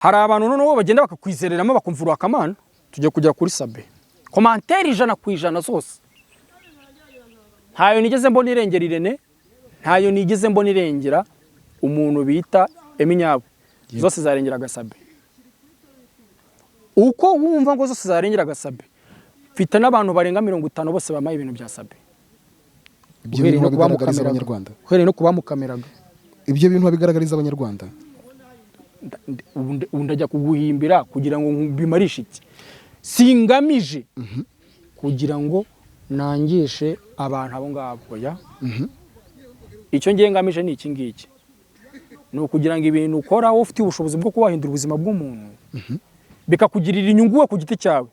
hari abantu noneho bagenda bakakwizereramo bakumva urakamana tujye kujya kuri Sabe commentaire 100% zose ntayo nigeze mbona irengera Irene ntayo nigeze mbona irengera umuntu bita Eminyabo zose zarengera Gasabe uko wumva ngo zose zarengera Gasabe mfite n'abantu barenga 50 bose bamaye ibintu bya Sabe ibyo bintu babigaragariza abanyarwanda kwere no kubamukameraga ibyo bintu babigaragariza abanyarwanda undajya kuguhimbira kugira ngo bimarishe iki singamije kugira ngo nangishe abantu abo ngabo ya icyo ngiye ngamije ni iki ngiki no kugira ngo ibintu ukora ufite ubushobozi bwo kubahindura ubuzima bw'umuntu bikakugirira inyungu we ku giti cyawe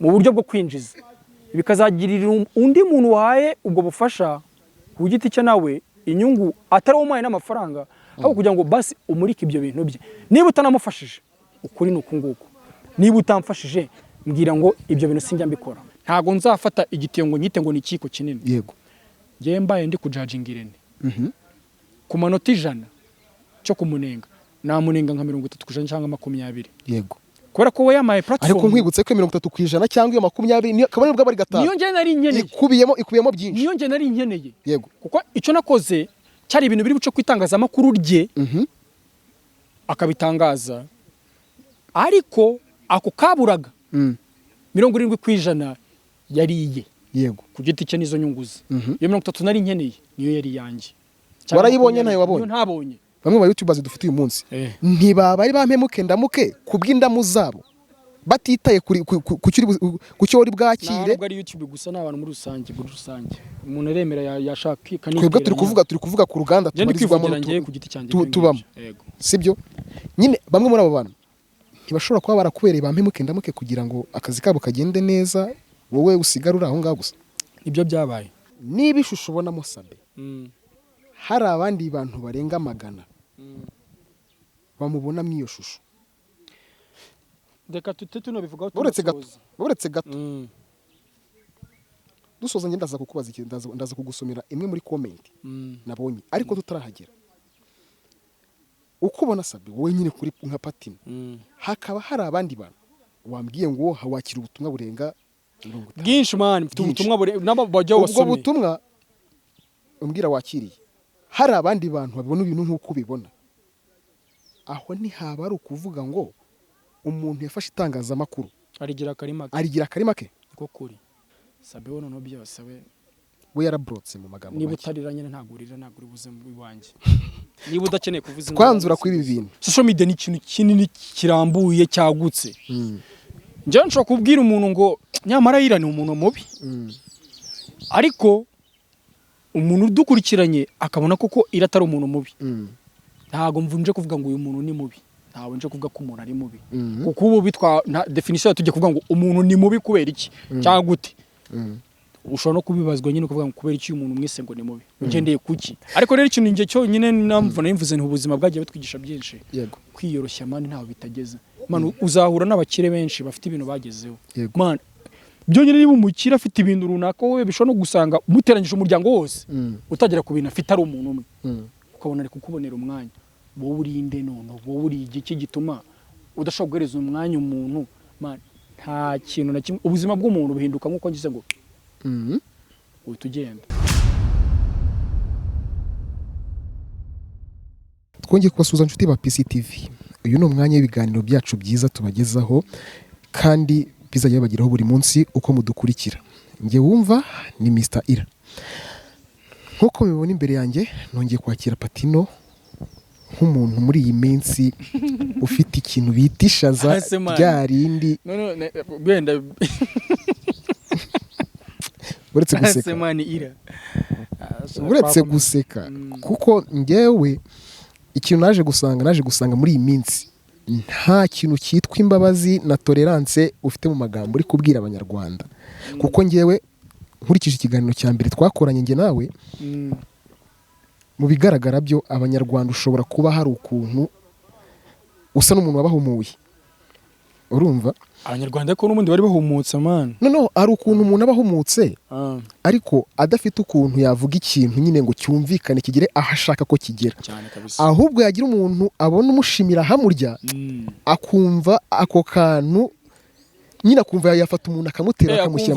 mu buryo bwo kwinjiza bikazagirira undi muntu wahaye ubwo bufasha ku giti cye nawe inyungu atari umuhaye n'amafaranga aho kugira ngo basi umurike ibyo bintu bye niba utanamufashije ukuri nuko nguko niba utamfashije mbwira ngo ibyo bintu sinjya mbikora ntago nzafata igitiyo ngo nyite ngo ni ikiko kinini yego ngiye mbaye ndi kujudginga Irene ku manota 100 cyo kumunenga namunenga nka 30% cyangwa 20 yego kubera ko we yamaye platform ariko nkwibutse ko 30% cyangwa 20 kabone bwo bari gatanu niyo nge nari nkeneye ikubiyemo byinshi niyo nge nari nkeneye yego kuko icyo nakoze cyari ibintu biri buce kwitangaza makuru rye akabitangaza ariko ako kaburaga 70% yariye yego ku giti cye nizo nyunguzi iyo 30 nari nkeneye niyo yari yanjye warayibonye ntayo wabonye ntabonye bamwe ba YouTubers dufite uyu munsi ntibabari bampemuke ndamuke kubw'indamu zabo batitaye ku cyo wari bwakire ntabwo ari YouTube gusa n'abantu muri rusange umuntu aremera yashaka twebwe turi kuvuga ku ruganda tubarizwamo tubamo sibyo nyine bamwe muri abo bantu ntibashobora kuba barakubereye bampemuke ndamuke kugira ngo akazi kabo kagende neza wowe usigarura aho ngaho gusa ibyo byabaye niba ishusho ubonamo Sabe hari abandi bantu barenga 100 bamubona mu iyo shusho deka tutetu no bivuga uretse gato dusoza ngenda ndaza kukubaza iki ndaza kugusomera imwe muri comment nabonye ariko tutarahagera uko ubona Sabe wowe nyine kuri nka Patino hakaba hari abandi bantu wambwiye ngo hawakira ubutumwa burenga bwinshi man mfite ubutumwa nabo bajya wasomye ubwo butumwa umbwira wakiriye hari abandi bantu babona ibintu nk'uko ubibona aho ni haba ari ukuvuga ngo umuntu yafashe itangazamakuru arigira karima ke ko kuri Sabe wono no byose we yarabrotse mu magambo niba utariranye ntagurira naguri buze mu biwanje niba udakeneye kuvuza kwanzura kuri ibi bintu social media ni ikintu kinini kirambuye cyagutse nje nshobora kubwira umuntu ngo nyamara yirane umuntu mubi ariko umuntu udukurikiranye akabona koko iratari umuntu mubi ntago mvunje kuvuga ngo uyu muntu ni mubi ntawe nje kuvuga ko umuntu ari mubi kuko ubu bitwa definition tujye kuvuga ngo umuntu ni mubi kubera iki cyangwa gute ushobora no kubibazwa nyine kuvuga ngo kubera iki umuntu mwese ngo ni mubi ugendeye kuki ariko rero ikintu nge cyo nyine namvuna imvuze nti ubuzima bwagiye batwigisha byinshi kwiyoroshya mani ntawe bitageze man uzahura n'abakire benshi bafite ibintu bagezeho man byo nyine niba umukira afite ibintu runaka wowe bishobora no gusanga muteranyije umuryango wose utagera ku bintu afite ari umuntu umwe ukabona ari kukubonera umwanya wowe urinde none wowe uri igiki gituma udashobora guhereza umwanya umuntu man nta kintu na kimwe ubuzima bw'umuntu buhinduka nkuko ngize ngo utugenda twongeye kubasuza inshuti ba PCTV uyu ni umwanya w'ibiganiro byacu byiza tubagezaho kandi bizajya bagiraho buri munsi uko mudukurikira nge wumva ni Mr Ira nkuko mubibona imbere yanjye nongeye kwakira Patino nk'umuntu muri iyi minsi ufite ikintu bitishaza ryarindi benda uretse guseka kuko ngewe ikintu naje gusanga muri iyi minsi nta kintu cyitwa imbabazi na tolerance ufite mu magambo uri kubwira abanyarwanda kuko ngewe nkurikije ikiganiro cya mbere twakoranye nge nawe mu bigaragara byo abanyarwanda ushobora kuba hari ukuntu usa n'umuntu wabahumuye urumva abanyarwanda ko n'ubundi bari bahumutse man noneho ari ukuntu umuntu aba ahumutse ariko adafite ukuntu yavuga ikintu nyine ngo cyumvikane kigere aho ashaka ko kigera ahubwo yagira umuntu abona umushimira hamurya akumva ako kantu nyine akumva yafata umuntu akamutera akamushyira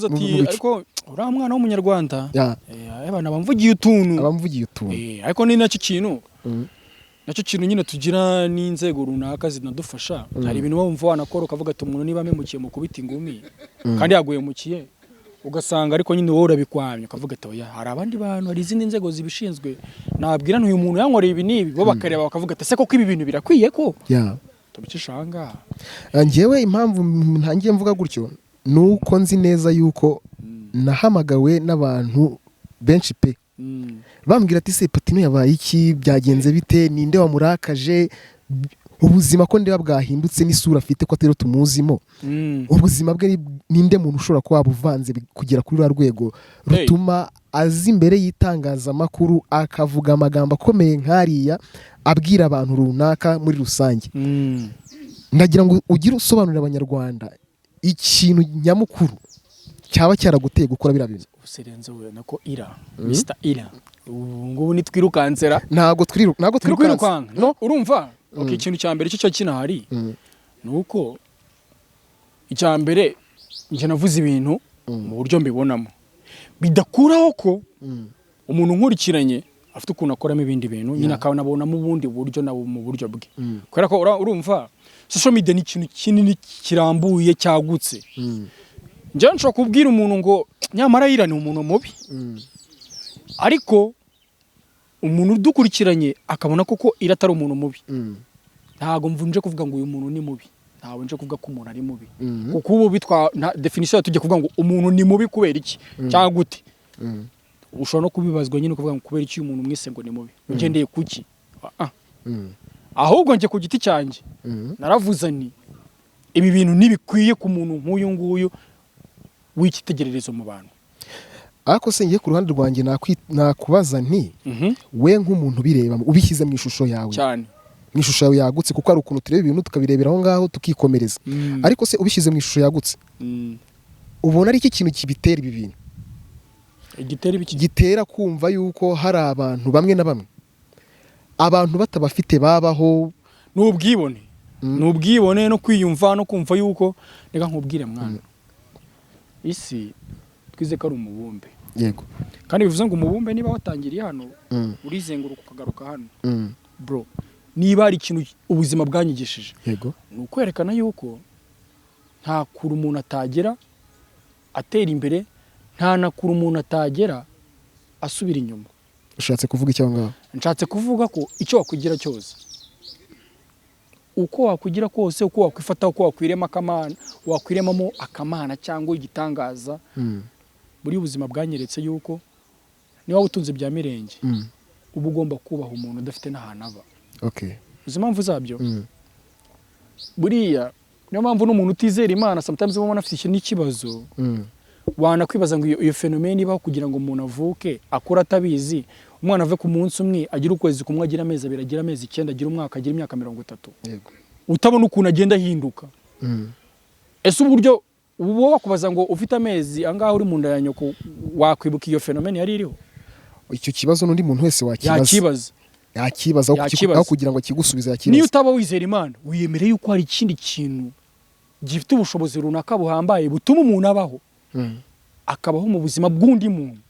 mu bicu ariko uriya mwana w'umunyarwanda abana bamvugiye utuntu ariko ni nacyo kintu nyine tugira n'inzego runaka zinadufasha hari ibintu bumva wanakora ukavuga ati umuntu niba amemukiye mu kubita ingumi kandi yaguhemukiye ugasanga ariko nyine wowe urabikwamye ukavuga ati oya hari abandi bantu hari izindi nzego zibishinzwe nabwira n'uyu muntu yankoreye ibi n'ibi bo bakareba bakavuga ati ese koko ibi bintu birakwiye ko tubicisha ahangaha njyewe impamvu ntangiye mvuga gutyo ni uko nzi neza yuko nahamagawe n'abantu benshi pe bambwira ati se Patino yabaye iki byagenze bite ninde wamurakaje ubuzima ko ndeba bwahindutse n'isura afite ko atero tumuzimo ubuzima bwe ninde muntu ushobora kuba wabuvanze kugera kuri rwa rwego rutuma azi imbere y'itangazamakuru akavuga amagambo akomeye nk'ariya abwira abantu runaka muri rusange ndagira ngo ugire usobanurira abanyarwanda ikintu nyamukuru cyaba cyaraguteye gukora biriya bintu userenze we nako Mr. Ira ngubu nitwirukansera ntago twirukanka no urumva ikintu cya mbere cyo kinahari nuko icya mbere njye navuze ibintu mu buryo mbibonamo bidakuraho ko umuntu nkurikiranye afite ukuntu akoramo ibindi bintu nyine akabonamo ubundi buryo nabo mu buryo bwe kubera ko urumva social media ni ikintu kinini kirambuye cyagutse njye nshobora kubwira umuntu ngo nyamara Ira ni umuntu mubi ariko umuntu udukurikiranye akabona koko Ira atari umuntu mubi ntago mvunje kuvuga ngo uyu muntu ni mubi ntawe nje kuvuga ko umuntu ari mubi kuko ubu bitwa definition tujye kuvuga ngo umuntu ni mubi kubera iki cyangwa gute ushobora no kubibazwa nyine kuvuga ngo kubera iki umuntu mwese ngo ni mubi ugendeye kuki ahubwo nje ku giti cyanjye naravuze ni ibi bintu nibikwiye ku muntu nk'uyu nguyu w'ikitegererezo mu bantu ariko se ngiye ku ruhande rwanjye nakubaza nti we nk'umuntu bireba ubishyize mu ishusho yawe cyane mu ishusho yawe yagutse kuko ari ukuntu tureba ibintu tukabirebera aho ngaho tukikomereza ariko se ubishyize mu ishusho yagutse ubona ari iki kintu kibitera ibi bintu gitera kumva yuko hari abantu bamwe na bamwe abantu batabafite babaho n'ubwibone no kwiyumva no kumva yuko reka nkubwire mwana isi twize ko ari umubumbe yego kandi bivuze ngo umubumbe niba watangiriye hano urizenguruka ukagaruka hano bro niba ari ikintu ubuzima bwanyigishije yego ni ukwerekana yuko nta kuru umuntu atagera atera imbere nta na kuru umuntu atagera asubira inyuma ushatse kuvuga icyo ngaho nshatse kuvuga ko icyo wakwigira cyose uko wakugira kose uko wakwifata uko wakwiremamo akamana cyangwa igitangaza buri ubuzima bwanyeretse yuko niba utunze bya mirenge uba ugomba kubaha umuntu udafite n'ahantu aba uzi impamvu zabyo buriya niyo mpamvu n'umuntu utizera Imana sometimes ubona afite ikintu n'ikibazo wanakwibaza ngo iyo fenomene ibaho kugira ngo umuntu avuke akura atabizi umwana ave ku munsi umwe agira ukwezi kumwe agira amezi abiri agira amezi 9 agira umwaka agira imyaka 30 yego utabona ukuntu agenda ahinduka ese uburyo uwo wakubaza ngo ufite amezi angahe uri mu nda ya nyoko wakwibuka iyo fenomene yari iriho icyo kibazo n'undi muntu wese yakibaza aho kugira ngo kigusubize yakibaza niyo utaba wizera Imana wiyemere yuko hari ikindi kintu gifite ubushobozi runaka buhambaye butuma umuntu abaho akabaho mu buzima bw'undi muntu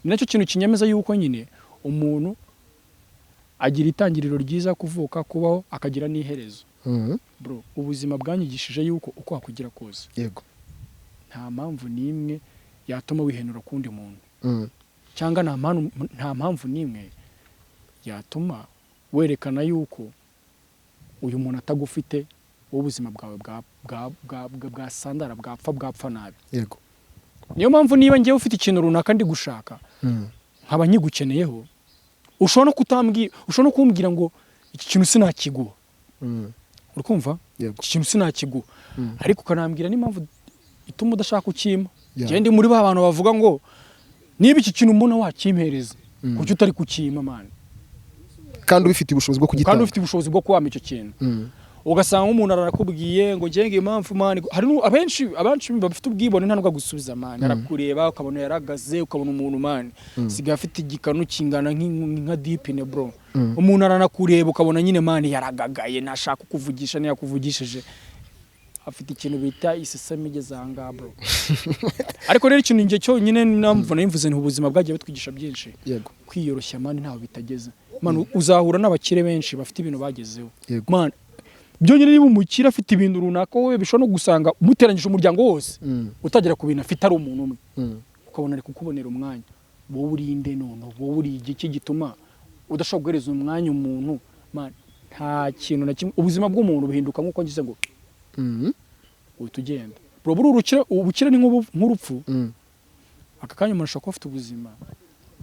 nacyo kintu kinyemeza yuko nyine umuntu agira itangiriro ryiza kuvuka kubaho akagira n'iherezo bro ubuzima bwanyigishije yuko uko wakugira kose yego nta mpamvu nimwe yatuma wihenura kundi muntu cyangwa nta mpamvu nimwe yatuma werekana yuko uyu muntu atagufite ubuzima bwawe bwa sandara bwapfa nabi yego niyo mpamvu niba ngiye ufite ikintu runaka ndi gushaka nkaba nyigukeneyeho ushobora no kumbwira ngo iki kintu sinakiguha urukumva iki kintu sinakiguha ariko ukanambwira n'impamvu ituma udashaka ukima ndi muri ba bantu bavuga ngo niba iki kintu mbona wakimpereza kuki utari kukima man kandi ubifite ubushobozi bwo kugitanga kandi ufite ubushobozi bwo kuwama icyo kintu ugasanga umuntu arakubwiye ngo ngenge impamvu mani hari abenshi bafite ubwibone nta nubwo gusubiza mani arakureba ukabona yaragaze ukabona umuntu mani siga afite igikanu kingana nka dipine bro umuntu aranakureba ukabona nyine mani yaragagaye ntashaka kukuvugisha ntiyakuvugishije afite ikintu bita iseseme igeze aha bro ariko rero ikintu nge cyo nyine namvuna yimvuze ni ubuzima bwagiye batwigisha byinshi yego kwiyoroshya mani ntaho bitageze mani uzahura n'abakire benshi bafite ibintu bagezeho mani byonyine niba umukire afite ibintu runaka wowe bishobora no gusanga umuteranyije umuryango wose utagera ku bintu afite ari umuntu umwe ukabona ari kukubonera umwanya wowe urinde none wowe uri igiki gituma udashobora guhereza umwanya umuntu mani nta kintu na kimwe ubuzima bw'umuntu buhinduka nk'uko ngize ngo uhita ugenda bro ubukire ni nk'urupfu aka kanya umuntu ashobora kuba afite ubuzima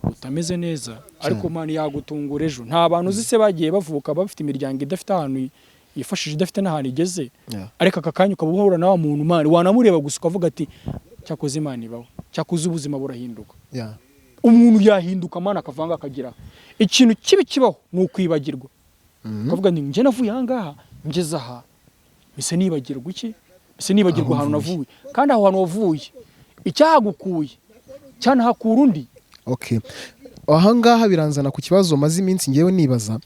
utameze neza ariko mani yagutungura ejo nta bantu uzi se bagiye bavuka bafite imiryango idafite ahantu yifashije idafite n'ahantu igeze ariko aka kanya ukaba uhura na wa muntu mani wanamureba gusa ukavuga ati cyakoze imana ibaho cyakoze ubuzima burahinduka umuntu yahinduka mani akavanga akagira ikintu kibi kibaho ni ukwibagirwa ukavuga nti njye navuye aha ngaha ngeze aha mise nibagirwa iki mise nibagirwa ahantu navuye kandi aho hantu wavuye icyahagukuye cyanahakura undi aha ngaha biranzana ku kibazo maze iminsi ngewe nibaza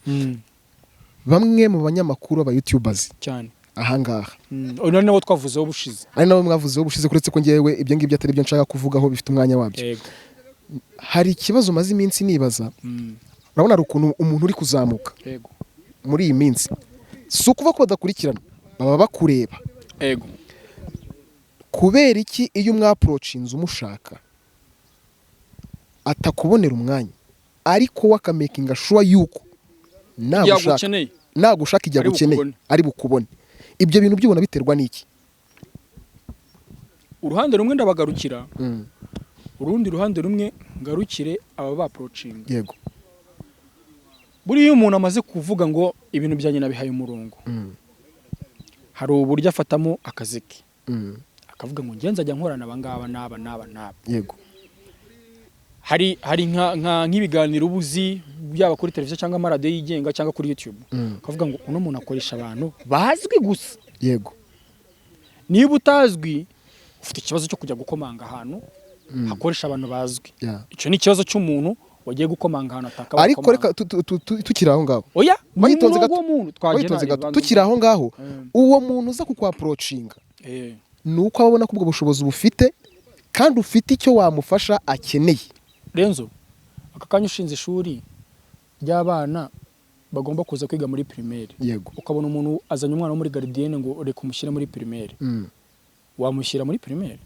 bamwe mu banyamakuru aba YouTubers cyane aha ngaha ari nabo twavuzeho bushize ari nabo mwavuzeho bushize kuretse ko ngewe ibyo ngibyo atari byo nshaka kuvugaho bifite umwanya wabyo hari ikibazo maze iminsi nibaza urabona ari ukuntu umuntu uri kuzamuka muri iyi minsi si ukuva ko badakurikirana baba bakureba kubera iki iyo umwaprocinze umushaka atakubonera umwanya ariko wakamekinga sure yuko nagushaka ijya gukeneye ari bukubone ibyo bintu byubona biterwa n'iki uruhande rumwe ndabagarukira urundi ruhande rumwe ngarukire aba baprocinga yego buriya umuntu amaze kuvuga ngo ibintu byanjye nabihaye umurongo hari uburyo afatamo akazi ke akavuga ngo ngenza ajya nkorana abangaba n'aba yego hari nk'ibiganiro ubuzi byaba kuri televiziyo cyangwa amaradiyo yigenga cyangwa kuri YouTube akavuga ngo uno muntu akoresha abantu bazwi gusa yego niba utazwi ufite ikibazo cyo kujya gukomanga ahantu hakoresha abantu bazwi icyo ni ikibazo cy'umuntu wagiye gukomanga ahantu atakaba ariko reka tukiri aho ngaho oya witonze gato tukiri aho ngaho uwo muntu uza kukwaprocinga nuko abona ko ubwo bushobozi bufite kandi ufite icyo wamufasha akeneye Renzo aka kanya ushinze ishuri ry'abana bagomba kuza kwiga muri primaire yego ukabona umuntu azanye umwana wo muri gardienne ngo reka umushyire muri primaire wamushyira muri primaire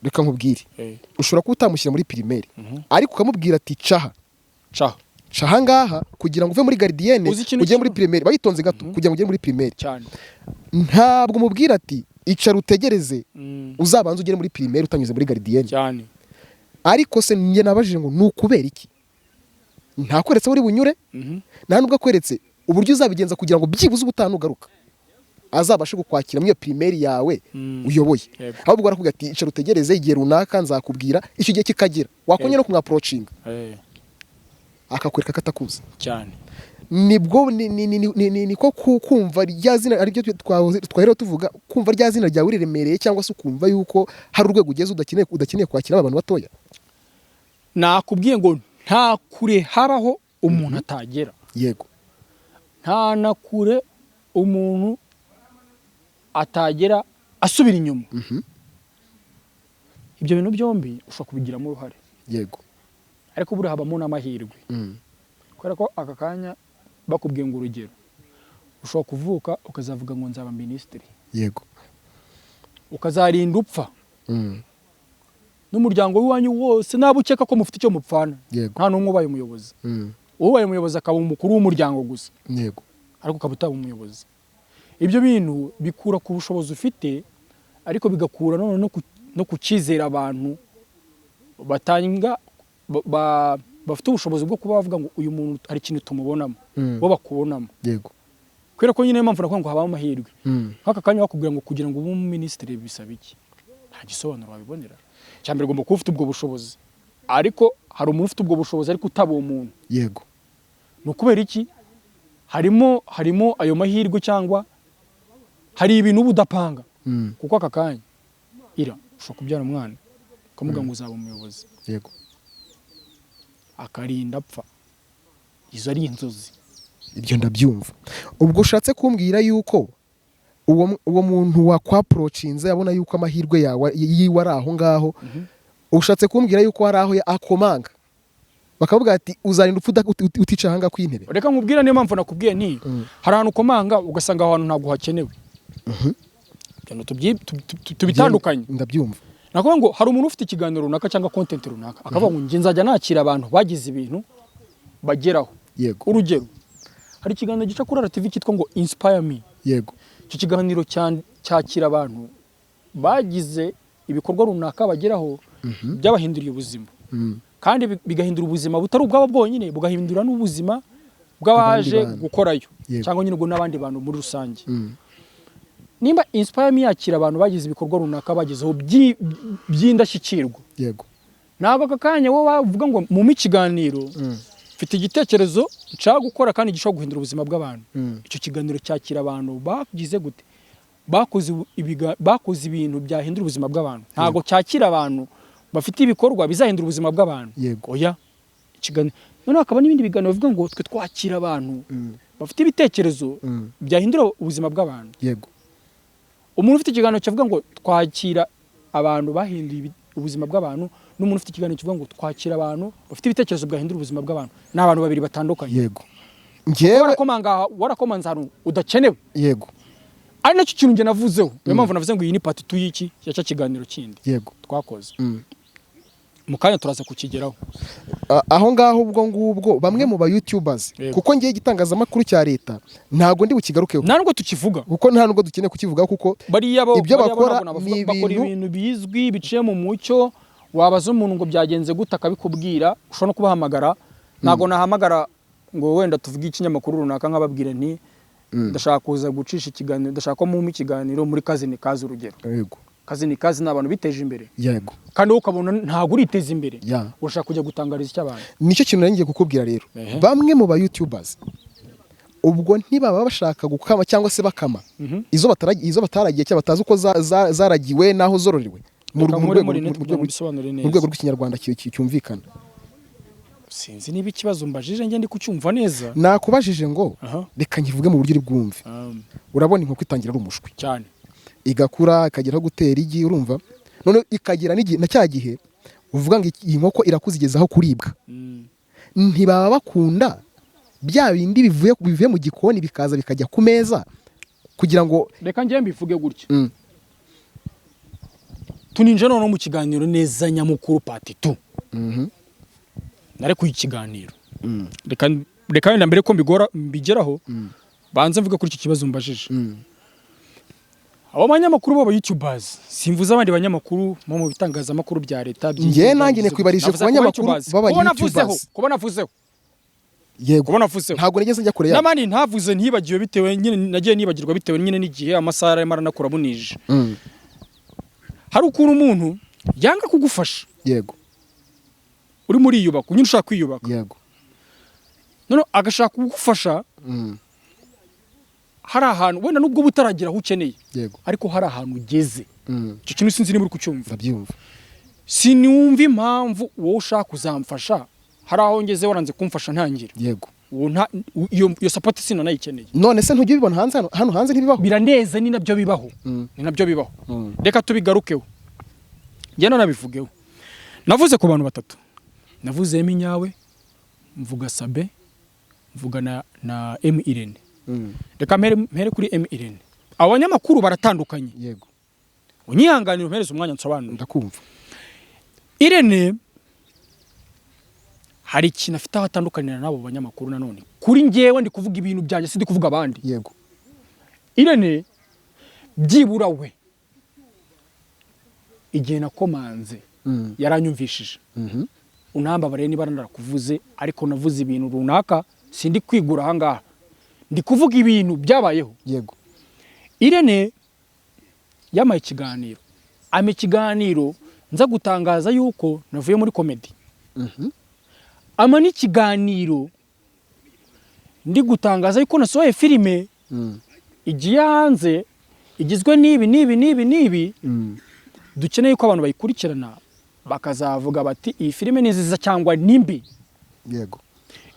reka nkubwire ushobora kuba utamushyira muri primaire ariko ukamubwira ati caha ngaha kugira ngo uve muri gardienne ujye muri primaire bayitonze gato kugira ngo ujye muri primaire cyane ntabwo umubwira ati icara utegereze uzabanza ugere muri primaire utanyuze muri gardienne cyane ariko se njye nabajije ngo nukubera iki ntakweretse uri bunyure nta nubwo akweretse uburyo uzabigenza kugira ngo byibuze ubutanugaruka azabashe kukwakira muri iyo primaire yawe uyoboye ahubwo arakuvuga ati icara utegereze igihe runaka nzakubwira icyo gihe kikagera wakongera no kumwaprocinga akakwereka katakuza cyane nibwo niko kumva rya zina ari byo twahera tuvuga kumva rya zina ryawe riremereye cyangwa se ukumva yuko hari urwego ugeze udakeneye kwakira abantu batoya nakubwiye ngo nta kure habaho umuntu atagera yego nta na kure umuntu atagera asubira inyuma ibyo bintu byombi ushobora kubigiramo uruhare yego ariko buri habamo n'amahirwe kubera ko aka kanya bakubwiye ngo urugero ushobora kuvuka ukazavuga ngo nzaba minisitiri yego ukazarinda upfa n'umuryango w'iwanyu wose nabo ukeka ko mufite icyo mupfana nta n'umwe ubaye umuyobozi ubaye umuyobozi akaba umukuru w'umuryango gusa yego ariko ukaba utaba umuyobozi ibyo bintu bikura ku bushobozi ufite ariko bigakura no ku cyizere abantu batanga bafite ubushobozi bwo kuba bavuga ngo uyu muntu hari ikintu tumubonamo bo bakubonamo yego kubera ko nyine mpamvu nakuvuga ngo habaho amahirwe nk'aka kanya bakubwira ngo kugira ngo ube umuminisitiri bisaba iki nta gisobanuro wabibonera cyambere ugomba kuba ufite ubwo bushobozi ariko hari umuntu ufite ubwo bushobozi ariko utaba uwo muntu yego ni ukubera iki harimo ayo mahirwe cyangwa hari ibintu budapanga kuko aka kanya ira ushobora kubyara umwana ukamuga ngo uzaba umuyobozi yego akarinda apfa izo ari inzozi ibyo ndabyumva ubwo ushatse kumbwira yuko uwo muntu wakwaprocinze yabona yuko amahirwe yawe yiwe ari aho ngaho ushatse kumbwira yuko hari aho akomanga bakavuga ati uzarinda upfa utica ahanga kw'intebe reka nkubwira niyo mpamvu nakubwiye nti hari ahantu ukomanga ugasanga aho hantu ntabwo hakenewe tubitandukanye ndabyumva nakuvuga ngo hari umuntu ufite ikiganiro runaka cyangwa content runaka akavuga ngo nge nzajya nakira abantu bagize ibintu bageraho yego urugero hari ikiganiro gica kuri RTV cyitwa ngo Inspire Me yego icyo kiganiro cyakira abantu bagize ibikorwa runaka bageraho byabahinduriye ubuzima kandi bigahindura ubuzima butari ubwabo bwonyine bugahindura n'ubuzima bw'abaje gukorayo cyangwa nyine ubwo n'abandi bantu muri rusange nimba Inspire Me yakira abantu bagize ibikorwa runaka bagezeho by'indashyikirwa yego ntabwo aka kanya wowe bavuga ngo mu mikiganiro mfite igitekerezo nshaka gukora kandi gishobora guhindura ubuzima bw'abantu icyo kiganiro cyakira abantu bagize gute bakoze ibintu byahindura ubuzima bw'abantu ntabwo cyakira abantu bafite ibikorwa bizahindura ubuzima bw'abantu oya ikiganiro noneho hakaba n'ibindi biganiro bivuga ngo twe twakira abantu bafite ibitekerezo byahindura ubuzima bw'abantu yego umuntu ufite ikiganiro kivuga ngo twakira abantu bahinduye ubuzima bw'abantu n'umuntu ufite ikiganiro kivuga ngo twakira abantu bafite ibitekerezo byahindura ubuzima bw'abantu ni abantu babiri batandukanye yego ngewe warakomanza ahantu udakenewe yego ari nacyo kintu nge navuzeho niyo mpamvu navuze ngo iyi ni part 2 y'iki cya kiganiro kindi yego twakoze mu kanya turaza kukigeraho aho ngaho ubwo ngubwo bamwe mu ba YouTubers kuko ngiye igitangazamakuru cya leta ntago ndi bukigarukeho nta nubwo tukivuga kuko nta nubwo dukeneye kukivuga kuko ibyo bakora ni ibintu bizwi biciye mu mucyo wabaza umuntu ngo byagenze gute akabikubwira ushobora no kubahamagara ntago nahamagara ngo wenda tuvuge ikinyamakuru runaka nkababwire nti ndashaka kuza gucisha ikiganiro ndashaka ko mu ikiganiro muri kazi ni kazi urugero yego kazi ni kazi n'abantu biteje imbere yego kandi ukabona ntago uriteza imbere urashaka kujya gutangariza icy'abantu nicyo kintu nari ngiye kukubwira rero bamwe mu ba YouTubers ubwo ntibaba bashaka gukama cyangwa se bakama izo bataragiye cyangwa batazi uko zaragiwe naho zororewe mu rwego rw'ikinyarwanda cyumvikana sinzi niba ikibazo mbajije nge ndi kucyumva neza nakubajije ngo reka nkivuge mu buryo uri bwumve urabona inkoko itangira ari umushwi cyane igakura ikageraho gutera igi urumva none ikagera na cya gihe uvuga ngo iyi nkoko irakuze igezaho kuribwa ntibaba bakunda bya bindi bivuye mu gikoni bikaza bikajya ku meza kugira ngo reka nge mbivuge gutya tuninje none mu kiganiro neza nyamukuru part 2 narekuye ikiganiro reka wenda mbere ko mbigeraho banze mvuga kuri iki kibazo mbajije abo banyamakuru b'aba YouTubers simvuze abandi banyamakuru mu bitangazamakuru bya leta ngiye nanjye nekwibarije ku banyamakuru b'aba YouTubers kuba navuzeho yego ntabwo nigeze njya kure yawe n'abandi ntavuze ntibagiwe bitewe nyine nagiye nibagirwa bitewe nyine n'igihe amasaha arimo aranakura bunije hari ukuntu umuntu yanga kugufasha yego uri muri iyubaka nyine ushaka kwiyubaka yego none agashaka kugufasha hari ahantu wenda nubwo butaragira aho ukeneye yego ariko hari ahantu ugeze icyo kintu sinzi niba uri kucyumva ndabyumva sinumva impamvu wowe ushaka kuzamfasha hari aho ngeze waranze kumfasha ntangira yego iyo support sino nayikeneye none se ntujye ubibona hano hanze ntibibaho biraneze ni nabyo bibaho ni nabyo bibaho reka tubigarukeho njye nabivugeho navuze ku bantu batatu navuze Eminyawe mvuga Sabe mvuga na M Irene reka mpere kuri M Irene abanyamakuru baratandukanye yego unyihanganira umpereze umwanya nsobanura ndakumva Irene hari ikintu afite aho atandukanira n'abo banyamakuru nanone kuri ngewe ndi kuvuga ibintu byanjye sindi kuvuga abandi yego Irene byibura we igihe nakomanze yaranyumvishije unambabare niba narakuvuze ariko navuze ibintu runaka sindi kwigura ahangaha ndi kuvuga ibintu byabayeho yego Irene yamaye ikiganiro ikiganiro nza gutangaza yuko navuye muri comedy ama n'ikiganiro ndi gutangaza yuko nasohoye filime igiye hanze igizwe n'ibi dukeneye ko abantu bayikurikirana bakazavuga bati iyi filime ni nziza cyangwa nimbi. Yego.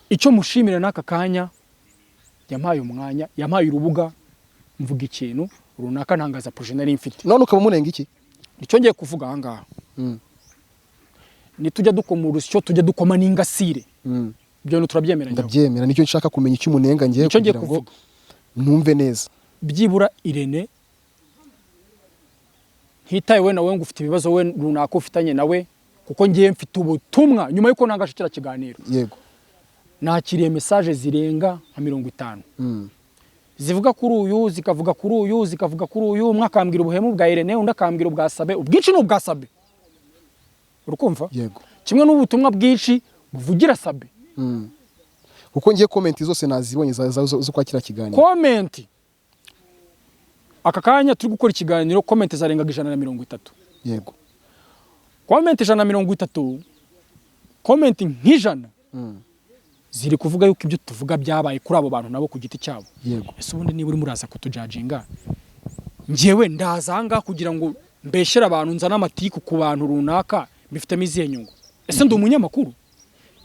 Icyo mushimira n'aka kanya yampaye umwanya, yampaye urubuga mvuga ikintu runaka ntangaza projet nari mfite. None ukaba munenga iki? Icyo ngiye kuvuga aha ngaha. Ni tujya dukomura icyo tujya dukoma n'ingasire. Byo no turabyemeranya. Ndabyemera, nicyo nshaka kumenya icyo umunenga ngiye kugira ngo numve neza. Byibura Irene hitaye we nawe ngo ufite ibibazo we runaka ufitanye nawe kuko ngiye mfite ubutumwa nyuma yuko nangashe kira kiganiro. Yego. Nakiriye message zirenga nka 50. Zivuga kuri uyu, zikavuga kuri uyu, zikavuga kuri uyu, umwe akambwira ubuhemu bwa Irene, undi akambwira ubwa Sabe, ubwinshi n'ubwa Sabe. Urukumva? Yego. Kimwe n'ubutumwa bwinshi buvugira Sabe. Kuko ngiye comment zose nazibonye zo kwakira kiganiro. Comment. Aka kanya turi gukora ikiganiro comment zarenga 130. Yego. Comment 130. Comment nk'ijana. Ziri kuvuga yuko ibyo tuvuga byabaye kuri abo bantu nabo ku giti cyabo. Yego. Ese ubundi niba uri muraza kutujajinga njewe ndazanga kugira ngo mbeshyera abantu nzana amatiku ku bantu runaka bifitemo izihe nyungu. Ese ndi umunyamakuru?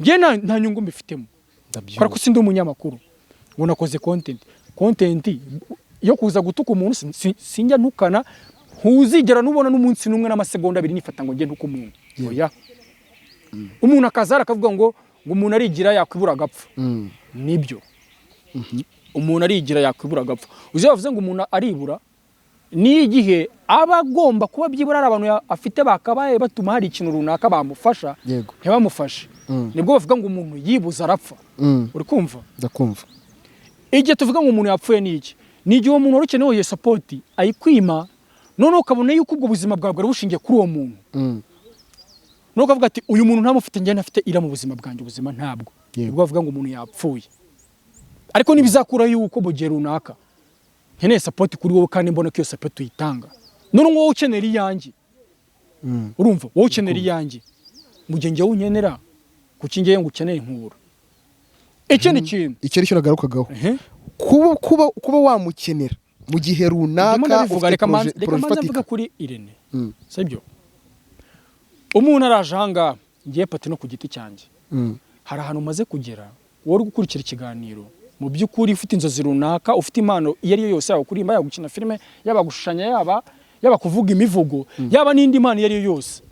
Ngiye nta nyungu mbifitemo. Kubera ko sindi umunyamakuru ngo nakoze content yo kuza gutuka umuntu sinjya ntukana ntuzigera nubona n'umunsi numwe n'amasegonda 2 nifata ngo nge ntuka umuntu. Oya. Umuntu akazara akavuga ngo umuntu arigira yakwibura agapfa. Nibyo. Umuntu arigira yakwibura agapfa. Uzi bavuze ngo umuntu aribura ni igihe aba agomba kuba byibura ari abantu afite bakabaye batuma hari ikintu runaka bamufasha. Yego. Ntibamufashe. Nibwo bavuga ngo umuntu yibuza arapfa. Uri kumva? Ndakumva. Igihe tuvuga ngo umuntu yapfuye ni iki? Ni igihe umuntu urukeneye iyo support ayikwima none ukabona yuko ubwo buzima bwawe bwari bushingiye kuri uwo muntu. Nuko avuga ati uyu muntu ntamufite njye nafite ira mu buzima bwanjye ubuzima ntabwo. Ubwo bavuga ngo umuntu yapfuye. Ariko nibizakura yuko bogera runaka. Nkeneye support kuri wowe kandi mbona ko iyo support uyitanga. None wowe ukenera iyanjye. Urumva wowe ukenera iyanjye. Mugihe njye unyenera kuki ngiye ngo ukeneye nkura. Icyo ni kintu. Icyo ricyo nagarukagaho. Kuba wamukenera mu gihe runaka reka manza mvuga kuri Irene. Sibyo? Umuntu araje hanga ngiye pati no ku giti cyanjye. Hari ahantu maze kugera wowe gukurikira ikiganiro mu by'ukuri ufite inzozi runaka ufite impano iyo ari yo yose yawe kurimba ya gukina filime yaba gushushanya yaba kuvuga imivugo yaba n'indi impano iyo ari yo yose.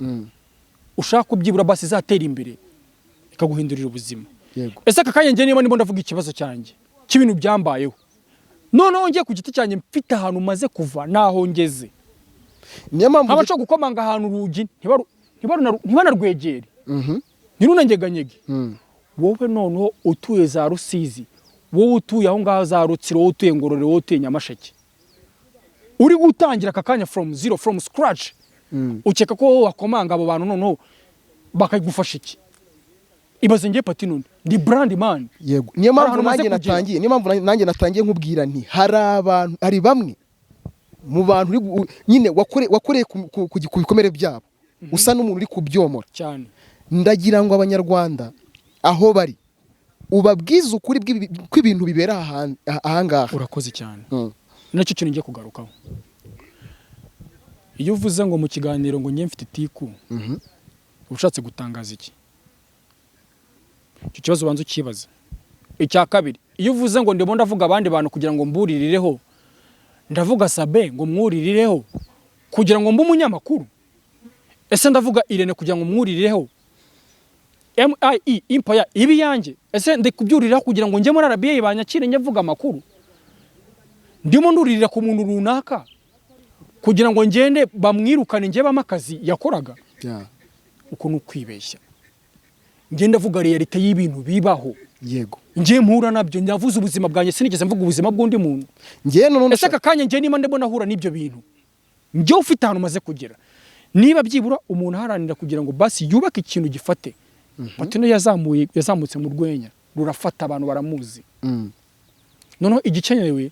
Ushaka kubyibura basi zatera imbere ikaguhindurira ubuzima. Yego. Ese aka kanya ngiye niba ndimo ndavuga ikibazo cyanjye cy'ibintu byambayeho none ngiye ku giti cyanjye mfite ahantu maze kuva naho ngeze. Niyo mpamvu abaco gukomanga ahantu urugi ntibanarwegere. Ntirunangeganyege. Wowe noneho utuye za Rusizi, wowe utuye aho ngaho za Rutsiro, wowe utuye Ngororero, wowe utuye Nyamasheke, uri gutangira aka kanya from zero, from scratch. Ukeka ko wowe wakomanga abo bantu noneho bakagufasha iki? Ibaze ngiye pati none ndi brand man. Yego. Niyo mpamvu nanjye natangiye nkubwira nti hari bamwe mu bantu nyine wakoreye ku bikomere byabo usa n'umuntu uri kubyomora cyane. Ndagira ngo abanyarwanda aho bari ubabwiza ukuri kw'ibintu bibera ahangaha. Urakoze cyane. Nacyo kintu ngiye kugarukaho. Iyo uvuze ngo mu kiganiro ngo ngiye mfite tiku ushatse gutangaza iki? Icyo kibazo banze ukibaza. Icya kabiri, iyo uvuze ngo ndimo ndavuga abandi bantu kugira ngo mburireho, ndavuga Sabe ngo mwuririreho kugira ngo mbe umunyamakuru. Ese ndavuga Irene kugira ngo mwuririreho. MIE Empire ibi yanjye. Ese ndikubyurira kugira ngo nje muri RBA banyakire nje mvuga amakuru. Ndimo nduririra ku muntu runaka kugira ngo ngende bamwirukane nje bamakazi yakoraga. Uko nukwibeshya. Nje ndavuga realite y'ibintu bibaho. Yego. Nje mpura nabyo ndavuze ubuzima bwanjye sinigeze mvuga ubuzima bw'undi muntu. Nje none ese aka kanya nje nima ndabona hura n'ibyo bintu. Nje ufite ahantu maze kugera. Niba byibura umuntu haranira kugira ngo basi yubake ikintu gifate. Patino yazamutse mu rwenya rurafata abantu baramuzi. Noneho igikenyewe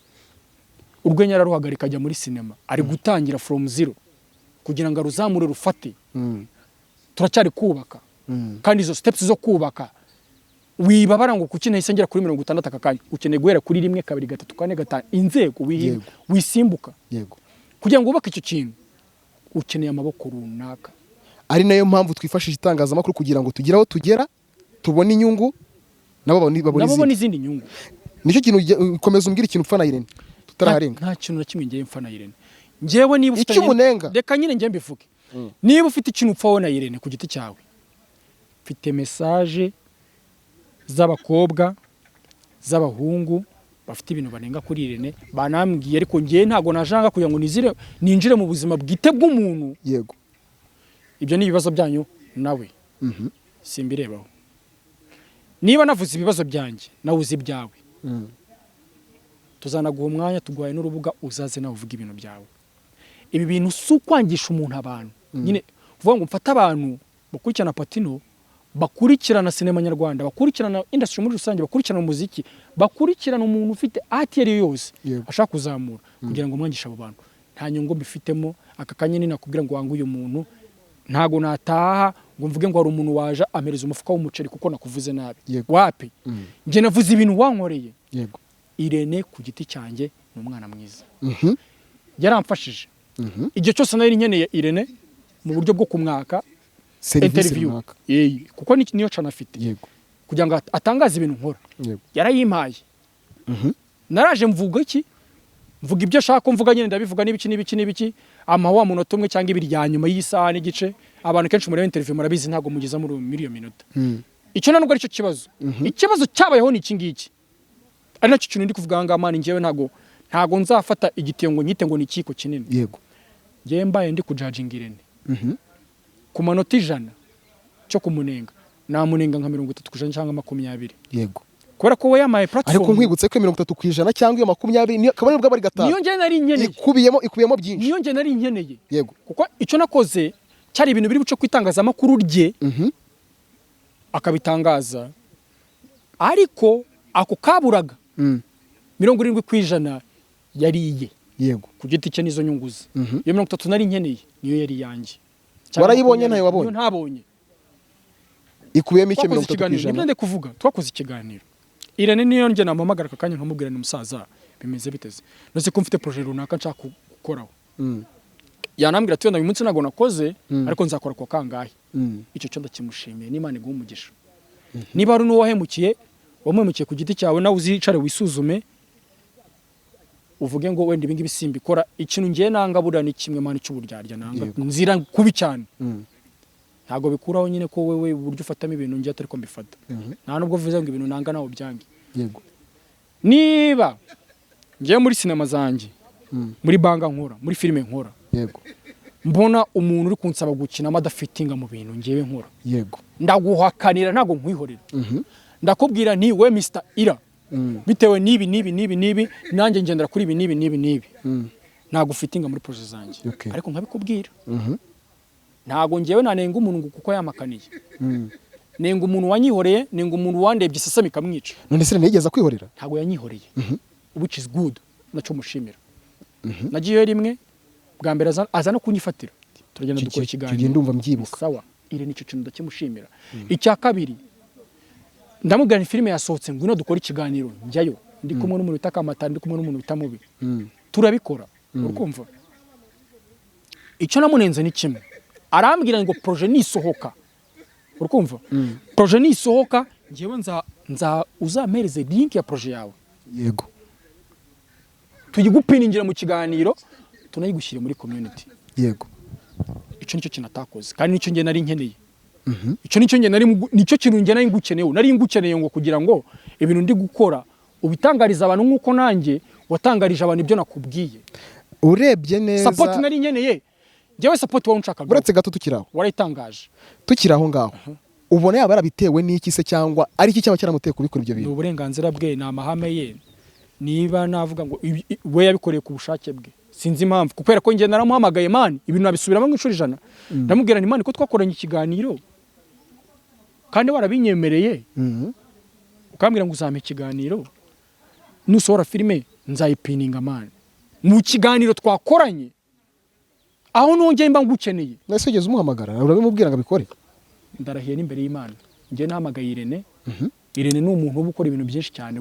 urwenya raruhagarika ajya muri cinema ari gutangira from zero kugira ngo ruzamure rufate. Turacyari kubaka. Kandi izo steps zo kubaka wibabara ngo kuki nahise ngera kuri 60 aka kanya ukeneye guhera kuri 1 2 3 4 5 inzego wisimbuka yego kugira ngo ubake icyo kintu ukeneye amaboko runaka. ari nayo mpamvu twifashisha itangazamakuru kugira ngo tugire aho tugera tubone inyungu nabo babone izindi nyungu. Nicyo kintu komeza umbwira ikintu upfa na Irene tutararenga. Nta kintu na kimwe ngiye mpfa na Irene. Ngewe niba ufite icyumunenga reka nyine ngiye mbivuge. Niba ufite ikintu upfa na Irene ku giti cyawe, mfite message z'abakobwa z'abahungu bafite ibintu banenga kuri Irene banambwiye, ariko ngiye ntago najanga kugira ngo ninjire mu buzima bwite bw'umuntu. Yego, ibyo ni ibibazo byanyu nawe simbirebaho. Niba navuze ibibazo byanjye nawe uzi ibyawe, tuzanaguha umwanya tuguhaye n'urubuga uzaze nawe uvuga ibintu byawe. Ibi bintu si ukwangisha umuntu abantu, nyine uvuga ngo mfata abantu bakurikirana Patino, bakurikirana sinema nyarwanda, bakurikirana industry muri rusange, bakurikirana umuziki, bakurikirana umuntu ufite atelier yose ashaka kuzamura kugira ngo mwangisha abo bantu. Nta nyungu mbifitemo. Aka kanya ni nakubwira ngo wanguye umuntu ntago nataha ngo mvuge ngo hari umuntu waje amereza umufuka w'umuceri kuko nakuvuze nabi. Wapi? Nje navuze ibintu wankoreye. Yego, Irene ku giti cyanjye ni umwana mwiza. Yaramfashije. Igihe cyose nari nkeneye Irene mu buryo bwo kumwaka interview. Kuko niyo cana afite. Yego, kugira ngo atangaze ibintu nkora. Yarayimpaye. Naraje mvuga iki? Mvuga ibyo ashaka mvuga nyine ndabivuga n'ibiki ama wa munota umwe cyangwa ibiri ya nyuma y'isaha n'igice. Abantu kenshi muri interview murabizi ntago mugeza muri iyo minota. Icyo nanubwo ari cyo kibazo. Ikibazo cyabayeho ni iki ngiki. Ari nacyo kintu ndi kuvuga ngo amani ngewe ntago nzafata igitiyo ngo nyite ngo ni ikiko kinini. Yego, ngewe mbaye ndi kujudging Irene ku manota 100 cyo kumunenga namunenga nka 30% cyangwa 20. Yego, kubera ko we yamaye platform. Ariko nkwibutse ko 30% cyangwa 20 niyo kabone bwo bari gatanu. Niyo nge nari nkeneye. Ikubiyemo byinshi. Niyo nge nari nkeneye. Yego, kuko icyo nakoze cyari ibintu biri buce kwitangazamakuru rye akabitangaza, ariko ako kaburaga 70% yariye. Yego, ku giti cye nizo nyunguze. Iyo 30 nari nkeneye niyo yari yanjye. Warayibonye ntayo wabonye? Ntabonye. Ikubiyemo icyo 30%. Nibyo ndi kuvuga, twakoze ikiganiro. Irene niyo nge nampamagara akanya nkamubwira ni musaza bimeze biteze. Nose ko mfite projet runaka nshaka gukoraho. Yanambwira ati uyu munsi nago nakoze ariko nzakora kwa kangahe. Icyo cyo ndakimushimiye n'Imana iguha umugisha. Niba ari n'uwahemukiye wamuhemukiye ku giti cyawe nawe uzicare wisuzume uvuge ngo wenda ibingi bisimbikora. Ikintu ngiye nangabura ni kimwe mani cy'uburyarya nanga nzira kubi cyane. Ntago bikuraho nyine ko wewe uburyo ufatamo ibintu ngiye atari ko mbifata. Nta nubwo vuze ngo ibintu nanga nawo byangi. Yego, niba ngiye muri sinema zanjye muri banga nkora muri filime nkora. Yego, mbona umuntu uri kunsaba gukina amadafitinga mu bintu ngiye nkora. Yego, ndaguhakanira ntago nkwihorera. Ndakubwira nti we Mr. Ira bitewe nibi nanjye ngendera kuri ibi nibi nagufitinga muri projet zanjye. Ariko nkabikubwira. Ntago ngewe nanenga umuntu kuko yamakaniye. Nenga umuntu wanyihoreye, nenga umuntu wandebye sesame kamwica. None se nigeza kwihorera? Ntago yanyihoreye. Which is good. Naco mushimira. Nagiye rimwe bwa mbere aza no kunyifatira. Turagenda dukora ikiganiro. Tugenda ndumva mbyibuka. Sawa. Ire nicyo kintu ndakimushimira. Icya kabiri ndamubwira ni filime yasohotse ngo ino dukora ikiganiro njyayo. Ndi kumwe n'umuntu utakamata, ndi kumwe n'umuntu utamubi. Turabikora. Urukumva? Icyo namunenze ni kimwe. Arambwira ngo projet nisohoka. Urukumva? Projet nisohoka ngewe nza uzamereze link ya projet yawe. Yego, tuyigupiningira mu kiganiro tunayigushyire muri community. Yego, icyo nicyo kintu atakoze kandi nicyo nge nari nkeneye. Icyo nicyo kintu nge nari ngukeneye ngo kugira ngo ibintu ndi gukora ubitangariza abantu nkuko nanjye watangarije abantu ibyo nakubwiye. Urebye neza support nari nkeneye. Ngewe support wawe nshaka. Uretse gato tukiraho. Warayitangaje. Tukiraho ngaho. Ubona yaba yarabitewe n'iki se cyangwa ari iki cyaba cyaramuteye kubikora ibyo bintu? Ni uburenganzira bwe, ni amahame ye. Niba navuga ngo we yabikoreye ku bushake bwe. Sinzi impamvu kubera ko nge naramuhamagaye man ibintu nabisubiramo nk'inshuro 100. Ndamubwira ni man ko twakoranye ikiganiro. Kandi warabinyemereye. Ukambwira ngo uzame ikiganiro. Nusohora filime nzayipininga man. Mu kiganiro twakoranye. Aho nongeye mba ngukeneye. Nase ugeze umuhamagara urabimubwira ngo abikore. Ndarahiye n'imbere y'Imana. Nge nahamagaye Irene. Irene ni umuntu wo gukora ibintu byinshi cyane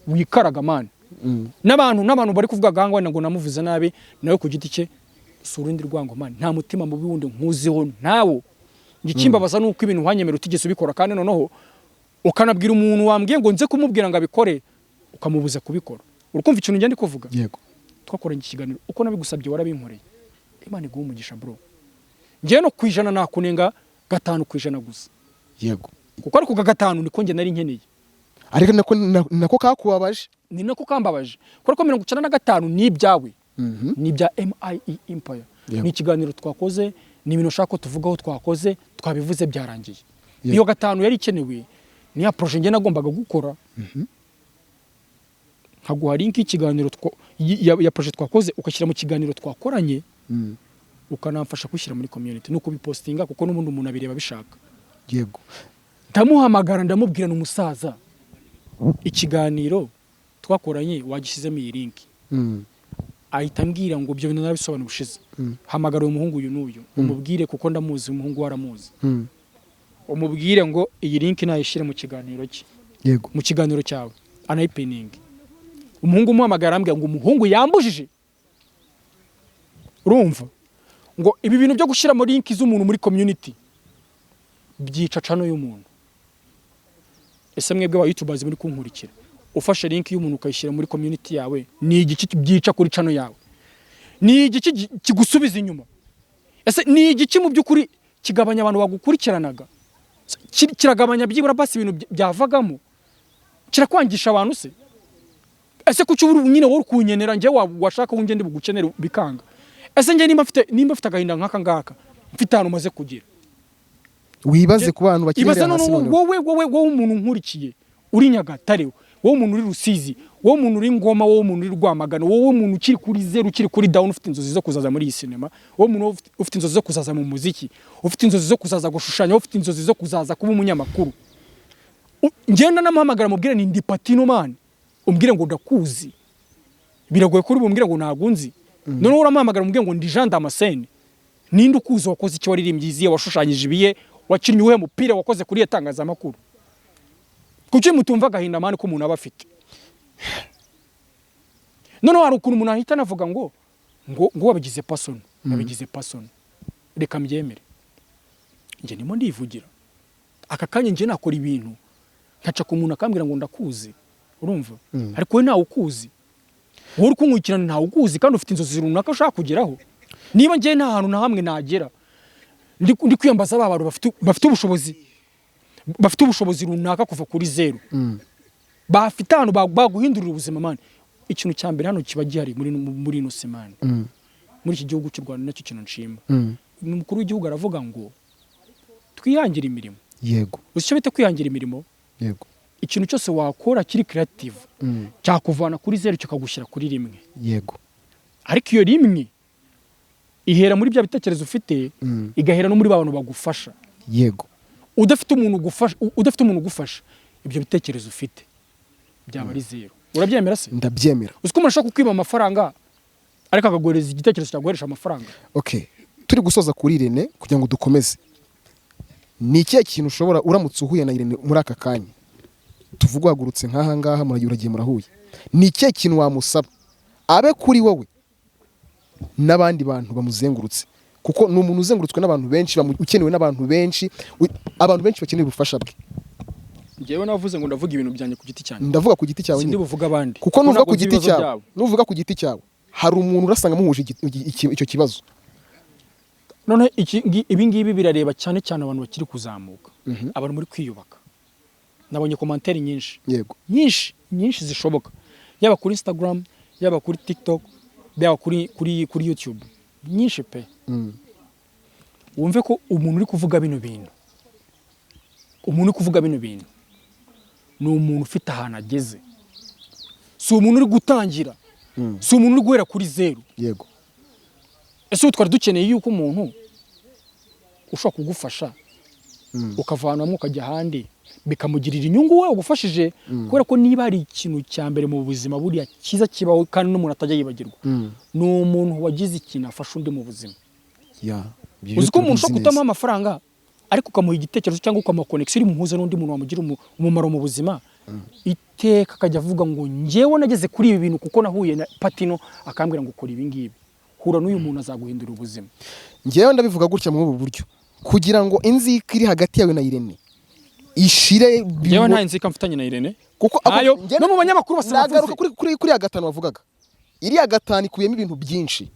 wikaraga man n'abantu bari kuvuga gangwa ngo namuvuze nabi nawe ku giti cye surindi rwango man nta mutima mubi wundi nkuziho nawo ngikimbabaza nuko ibintu wanyemera utigeze ubikora kandi noneho ukanabwira umuntu wambwiye ngo nze kumubwira ngo abikore ukamubuza kubikora urukumva ikintu ngende kuvuga yego twakoranye ikiganiro uko nabigusabye warabinkoreye Imana iguha umugisha bro ngiye no kwijana nakunenga 5% gusa yego kuko ariko 5 niko nge nari nkeneye ariko nako kakubabaje ni nako kambabaje kuko 95 ni ibyawe ni bya MIE Empire ni ikiganiro twakoze ni ibintu ushaka ko tuvugaho twakoze twabivuze byarangiye iyo 5 yari ikenewe ni ya projet nge nagombaga gukora nkaguha link ikiganiro ya projet twakoze ukashyira mu kiganiro twakoranye ukanamfasha kwishyira muri community nuko bipostinga kuko n'umuntu umuntu abireba bishaka yego ndamuhamagara ndamubwira n'umusaza ikiganiro twakoranye wagishyizemo iyi link ahita ambwira ngo byo bintu nabisobanura ubushize hamagara uyu muhungu uyu n'uyu umubwire kuko ndamuzi umuhungu waramuzi umubwire ngo iyi link nayishyire mu kiganiro cye yego mu kiganiro cyawe anayipining umuhungu umuhamagara ambwira ngo umuhungu yambujije urumva ngo ibi bintu byo gushyira muri link z'umuntu muri community byica cano y'umuntu ese mwebwe wa YouTubers muri kunkurikira ufashe link y'umuntu ukayishyira muri community yawe ni igiki byica kuri cano yawe ni igiki kigusubiza inyuma ese ni igiki mu byukuri kigabanya abantu bagukurikiranaga kiragabanya byibura basi ibintu byavagamo kirakwangisha abantu se ese kuki uri nyine wowe kunyenera nje washaka wungende bugukenera bikanga ese nje nimba mfite agahinda nkaka ngaka mfite ahantu maze kugira wibaze ku bantu bakirera hasi none wowe umuntu nkurikiye uri Nyagatare wowe umuntu uri Rusizi wowe umuntu uri Ngoma wowe umuntu uri Rwamagana wowe umuntu ukiri kuri zero ukiri kuri down ufite inzozi zo kuzaza muri iyi cinema wowe umuntu ufite inzozi zo kuzaza mu muziki ufite inzozi zo kuzaza gushushanya ufite inzozi zo kuzaza kuba umunyamakuru ngenda namuhamagara mubwire ni ndi Patino man umbwire ngo ndakuzi biragoye kuri bumbwire ngo nagunzi none uramuhamagara mubwire ngo ndi Jean Damascene ninde ukuzi wakoze icyo waririmbye iziye washushanyije ibiye wakinnye uwe mupira wakoze kuri yatangazamakuru kuki mutumva gahinda mani ko umuntu aba afite none hari ukuntu umuntu ahita navuga ngo wabigize person reka mbyemere nje nimo ndivugira aka kanya nje nakora ibintu nkaca ku muntu akambwira ngo ndakuzi urumva ariko we ntawe ukuzi wowe kunkurikirana ntawe ukuzi kandi ufite inzozi runaka ushaka kugeraho niba nje nta hantu na hamwe nagera ndi kwiyambaza abantu bafite ubushobozi runaka kuva kuri zero bafite ahantu baguhindurira ubuzima mani ikintu cya mbere hano kiba gihari muri ino semana muri iki gihugu cy'u Rwanda nacyo kintu nshima umukuru w'igihugu aravuga ngo twihangira imirimo yego usicyo bita kwihangira imirimo yego ikintu cyose wakora kiri creative cyakuvana kuri zero kikagushyira kuri rimwe yego ariko iyo rimwe ihera muri bya bitekerezo ufite igahera no muri bantu bagufasha yego udafite umuntu ugufasha ibyo bitekerezo ufite byaba ari zero urabyemera se ndabyemera uziko umuntu ashaka kwiba amafaranga ariko akagoreza igitekerezo cyaguheresha amafaranga okay turi gusoza kuri Irene kugira ngo dukomeze ni ikihe kintu ushobora uramutse uhuye na Irene muri aka kanya tuvuga hagurutse nk'aha ngaha muragiye murahuye ni ikihe kintu wamusaba abe kuri wowe n'abandi bantu bamuzengurutse kuko ni umuntu uzengurutswe n'abantu benshi ukenewe n'abantu benshi bakeneye ubufasha bwe ngewe navuze ngo ndavuga ibintu byanjye ku giti cyanjye ndavuga ku giti cyawe sindi buvuga abandi kuko nuvuga ku giti cyawe hari umuntu urasanga muhuje icyo kibazo none ibi ngibi birareba cyane cyane abantu bakiri kuzamuka abantu muri kwiyubaka nabonye commentaire nyinshi yego nyinshi zishoboka yaba kuri Instagram yaba kuri TikTok yaba kuri YouTube nyinshi pe wumve ko umuntu uri kuvuga bino bintu ni umuntu ufite ahantu ageze si umuntu uri gutangira si umuntu uri guhera kuri zero yego ese twari dukeneye yuko umuntu ushobora kugufasha ukavanamo ukajya ahandi bikamugirira inyungu we ugufashije kubera ko niba hari ikintu cya mbere mu buzima buriya cyiza kibaho kandi n'umuntu atajya yibagirwa ni umuntu wagize ikintu afasha undi mu buzima ya uzi ko umuntu ushobora kutamuha amafaranga ariko ukamuha igitekerezo cyangwa ukamuha connection iri muhuza n'undi muntu wamugira umumaro mu buzima iteka akajya avuga ngo njyewe nageze kuri ibi bintu kuko nahuye na Patino akambwira ngo ukora ibi ngibi hura n'uyu muntu azaguhindura ubuzima. Njyewe ndabivuga gutya mu buryo kugira ngo inzika iri hagati yawe na Irene ishire. Njyewe nta inzika mfitanye na Irene kuko no mu banyamakuru bose nagaruka kuri ya gatanu bavugaga iri ya gatanu ikuyemo ibintu byinshi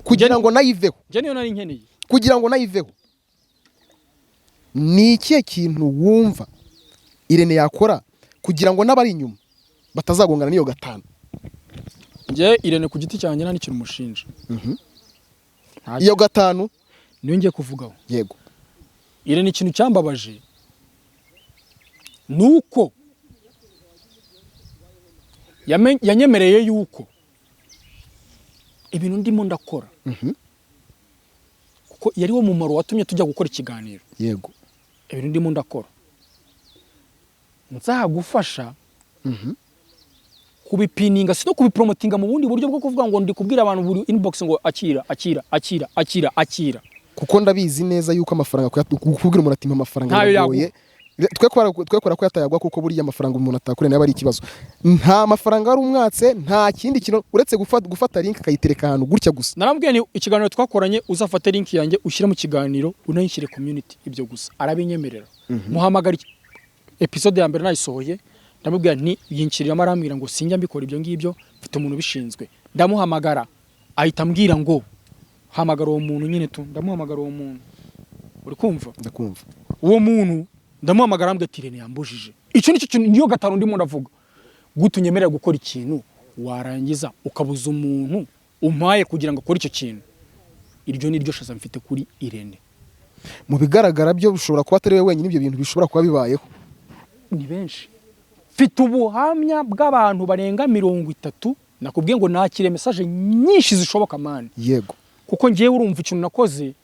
kugira ngo nayiveho. Njye niyo nari nkeneye kugira ngo nayiveho. Ni ikihe kintu wumva Irene yakora kugira ngo n'abari inyuma batazagongana n'iyo gatanu? Njye Irene ku giti cyanjye nta n'ikintu umushinja. Iyo gatanu niyo ngiye kuvugaho. Yego. Irene ikintu cyambabaje nuko yanyemereye yuko ibintu ndimo ndakora kuko yari wo mumaro watumye tujya gukora ikiganiro. Yego. Ibintu ndimo ndakora nzagufasha kubipininga si no kubipromotinga mu bundi buryo bwo kuvuga ngo ndi kubwira abantu buri inbox ngo akira kuko ndabizi neza yuko amafaranga kubwira umuntu ati amafaranga yagoye twekora ko yatayagwa kuko buri amafaranga umuntu atakure nayo ari ikibazo. Nta mafaranga ari umwatse nta kindi kintu uretse gufata link akayitereka ahantu gutya gusa. Narambwiye ni ikiganiro twakoranye uzafata link yanjye ushyira mu kiganiro unayishyire community ibyo gusa arabinyemerera. Muhamagara episode ya mbere nayisohoye ndamubwira nti yinkirira marambwira ngo sinjya mbikora ibyo ngibyo mfite umuntu bishinzwe. Ndamuhamagara ahita ambwira ngo hamagara uwo muntu nyine tu. Ndamuhamagara uwo muntu uri kumva ndakumva uwo muntu ndamuhamagara ambwira ati Irene yambujije. Icyo nicyo kintu niyo gatanu ndimo ndavuga gutunyemerera gukora ikintu warangiza ukabuza umuntu umpaye kugira ngo akore icyo kintu. Iryo ni ryo shaza mfite kuri Irene. Mu bigaragara byo bishobora kuba atari we wenyine ibyo bintu bishobora kuba bibayeho. Ni benshi. Mfite ubuhamya bw'abantu barenga 30 nakubwiye ngo nakire message nyinshi zishoboka mani. Yego. Kuko ngiye urumva ikintu nakoze